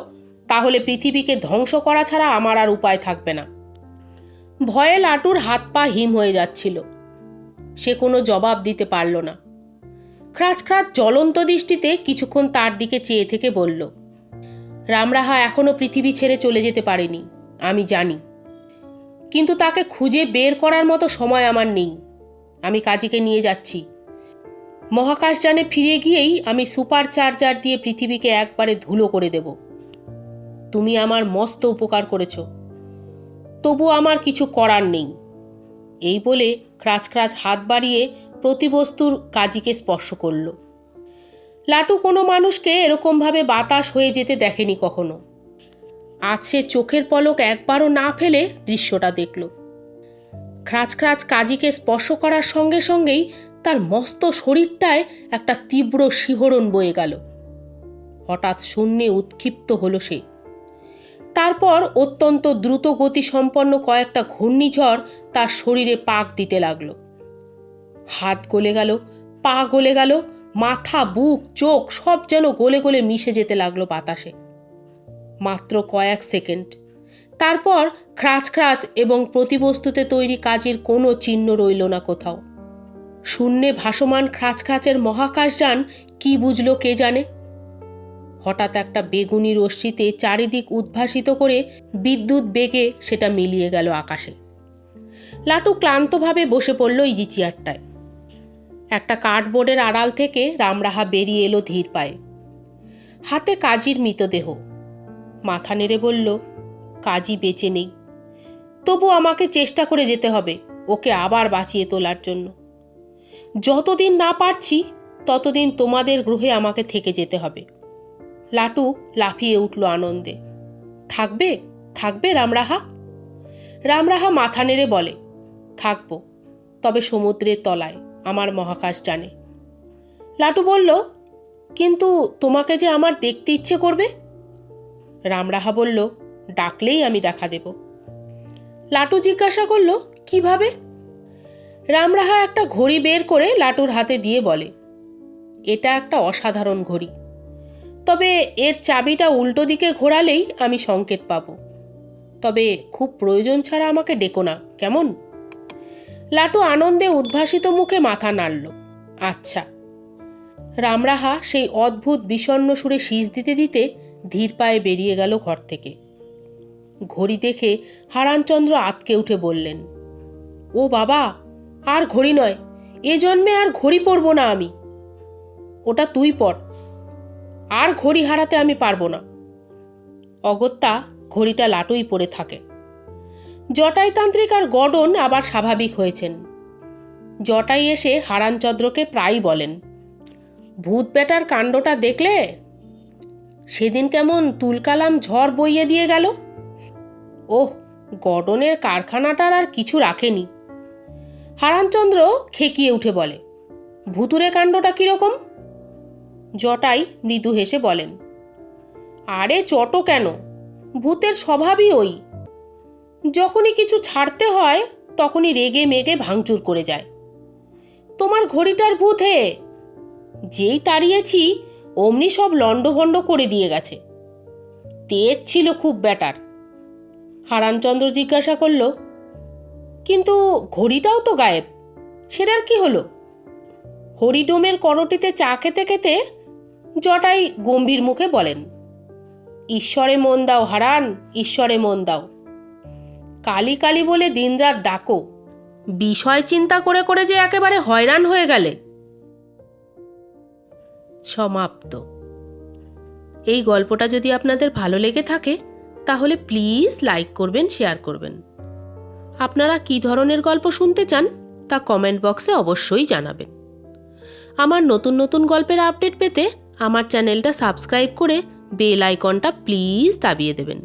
তাহলে পৃথিবীকে ধ্বংস করা ছাড়া আমার আর উপায় থাকবে না। ভয়ে লাটুর হাত পা হিম হয়ে যাচ্ছিল। সে কোনো জবাব দিতে পারল না। খ্রাচ জ্বলন্ত দৃষ্টিতে কিছুক্ষণ তার দিকে চেয়ে থেকে বলল, রামরাহা এখনো পৃথিবী ছেড়ে চলে যেতে পারেনি, আমি জানি। কিন্তু তাকে খুঁজে বের করার মতো সময় আমার নেই। আমি কাজীকে নিয়ে যাচ্ছি। মহাকাশযানে ফিরে গিয়েই আমি সুপার চার্জার দিয়ে পৃথিবীকে একবারে ধুলো করে দেব। তুমি আমার মস্ত উপকার করেছ, তবু আমার কিছু করার নেই। এই বলে খ্রাচ হাত বাড়িয়ে প্রতিবস্তুর কাজীকে স্পর্শ করল। লাটু কোনো মানুষকে এরকমভাবে বাতাস হয়ে যেতে দেখেনি কখনো। আজ সে চোখের পলক একবারও না ফেলে দৃশ্যটা দেখল। খ্রাচ কাজীকে স্পর্শ করার সঙ্গে সঙ্গেই তার মস্ত শরীরটায় একটা তীব্র শিহরণ বয়ে গেল। হঠাৎ শূন্যে উৎক্ষিপ্ত হলো সে। তারপর অত্যন্ত দ্রুত গতিসম্পন্ন কয়েকটা ঘূর্ণিঝড় তার শরীরে পাক দিতে লাগলো। হাত গলে গেল, পা গলে গেল, মাথা, বুক, চোখ সব যেন গলে গলে মিশে যেতে লাগলো বাতাসে। মাত্র কয়েক সেকেন্ড। তারপর খ্রাচ এবং প্রতিবস্তুতে তৈরি কাজের কোনো চিহ্ন রইল না কোথাও। শূন্যে ভাসমান খ্রাচের মহাকাশযান কি বুঝল কে জানে। হঠাৎ একটা বেগুনি রশ্মিতে চারিদিক উদ্ভাসিত করে বিদ্যুৎ বেগে সেটা মিলিয়ে গেল আকাশে। লাটু ক্লান্তভাবে বসে পড়ল ইজি চেয়ারটায়। একটা কার্ডবোর্ডের আড়াল থেকে রামরাহা বেরিয়ে এলো ধীর পায়ে, হাতে কাজীর মৃতদেহ। মাথা নেড়ে বলল, কাজী বেঁচে নেই, তবু আমাকে চেষ্টা করে যেতে হবে ওকে আবার বাঁচিয়ে তোলার জন্য। যতদিন না পারছি ততদিন তোমাদের গ্রহে আমাকে থেকে যেতে হবে। লাটু লাফিয়ে উঠল আনন্দে। থাকবে থাকবে রামরাহা? রামরাহা মাথা নেড়ে বলে, থাকবো, তবে সমুদ্রের তলায়, আমার মহাকাশ জানে। লাটু বলল, কিন্তু তোমাকে যে আমার দেখতে ইচ্ছে করবে। রামরাহা বলল, ডাকলেই আমি দেখা দেব। লাটু জিজ্ঞাসা করল, কিভাবে? রামরাহা একটা ঘড়ি বের করে লাটুর হাতে দিয়ে বলে, এটা একটা অসাধারণ ঘড়ি, তবে এর চাবিটা উল্টো দিকে ঘোরালেই আমি সংকেত পাব। তবে খুব প্রয়োজন ছাড়া আমাকে ডেকো না, কেমন? লাটু আনন্দে উদ্ভাসিত মুখে মাথা নাড়ল। আচ্ছা। রামরাহা সেই অদ্ভুত বিষণ্ণ সুরে শীষ দিতে দিতে ধীর পায়ে বেরিয়ে গেল ঘর থেকে। ঘড়ি দেখে হারানচন্দ্র আঁতকে উঠে বললেন, ও বাবা, আর ঘড়ি নয়, এ জন্মে আর ঘড়ি পরব না আমি। ওটা তুই পর, আর ঘড়ি হারাতে আমি পারবো না। অগত্যা ঘড়িটা লাটুই পরে থাকে। জটাইতান্ত্রিক আর গডন আবার স্বাভাবিক হয়েছেন। জটাই এসে হারানচন্দ্রকে প্রায়ই বলেন, ভূত বেটার কাণ্ডটা দেখলে? সেদিন কেমন তুলকালাম ঝড় বইয়ে দিয়ে গেল। ওহ, গডনের কারখানাটার আর কিছু রাখেনি। হারানচন্দ্র খেকিয়ে উঠে বলে, ভুতুরে কাণ্ডটা কিরকম? জটাই মৃদু হেসে বলেন, আরে চটো কেন, ভূতের স্বভাবই ওই। যখনই কিছু ছাড়তে হয় তখনই রেগে মেগে ভাঙচুর করে যায়। তোমার ঘড়িটার ভূত হে, যেই তাড়িয়েছি অমনি সব লণ্ডভণ্ড করে দিয়ে গেছে। তেজ ছিল খুব ব্যাটার। হারানচন্দ্র জিজ্ঞাসা করল, কিন্তু ঘড়িটাও তো গায়েব, সেটার কি হলো? হরিডোমের করটিতে চা খেতে খেতে জটাই গম্ভীর মুখে বলেন, ঈশ্বরে মন দাও হারান, ঈশ্বরে মন দাও। কালী কালী বলে দিনরাত ডাকো, বিষয় চিন্তা করে করে যে একেবারে হয়রান হয়ে গেলে। সমাপ্ত। এই গল্পটা যদি আপনাদের ভালো লেগে থাকে তাহলে প্লিজ লাইক করবেন, শেয়ার করবেন। আপনারা কী ধরনের গল্প শুনতে চান তা কমেন্ট বক্সে অবশ্যই জানাবেন। আমার নতুন নতুন গল্পের আপডেট পেতে আমার চ্যানেলটা সাবস্ক্রাইব করে বেল আইকনটা প্লিজ দাবিয়ে দেবেন।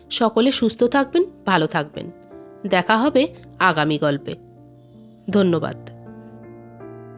সকলে সুস্থ থাকবেন, ভালো থাকবেন। দেখা হবে আগামী গল্পে। ধন্যবাদ।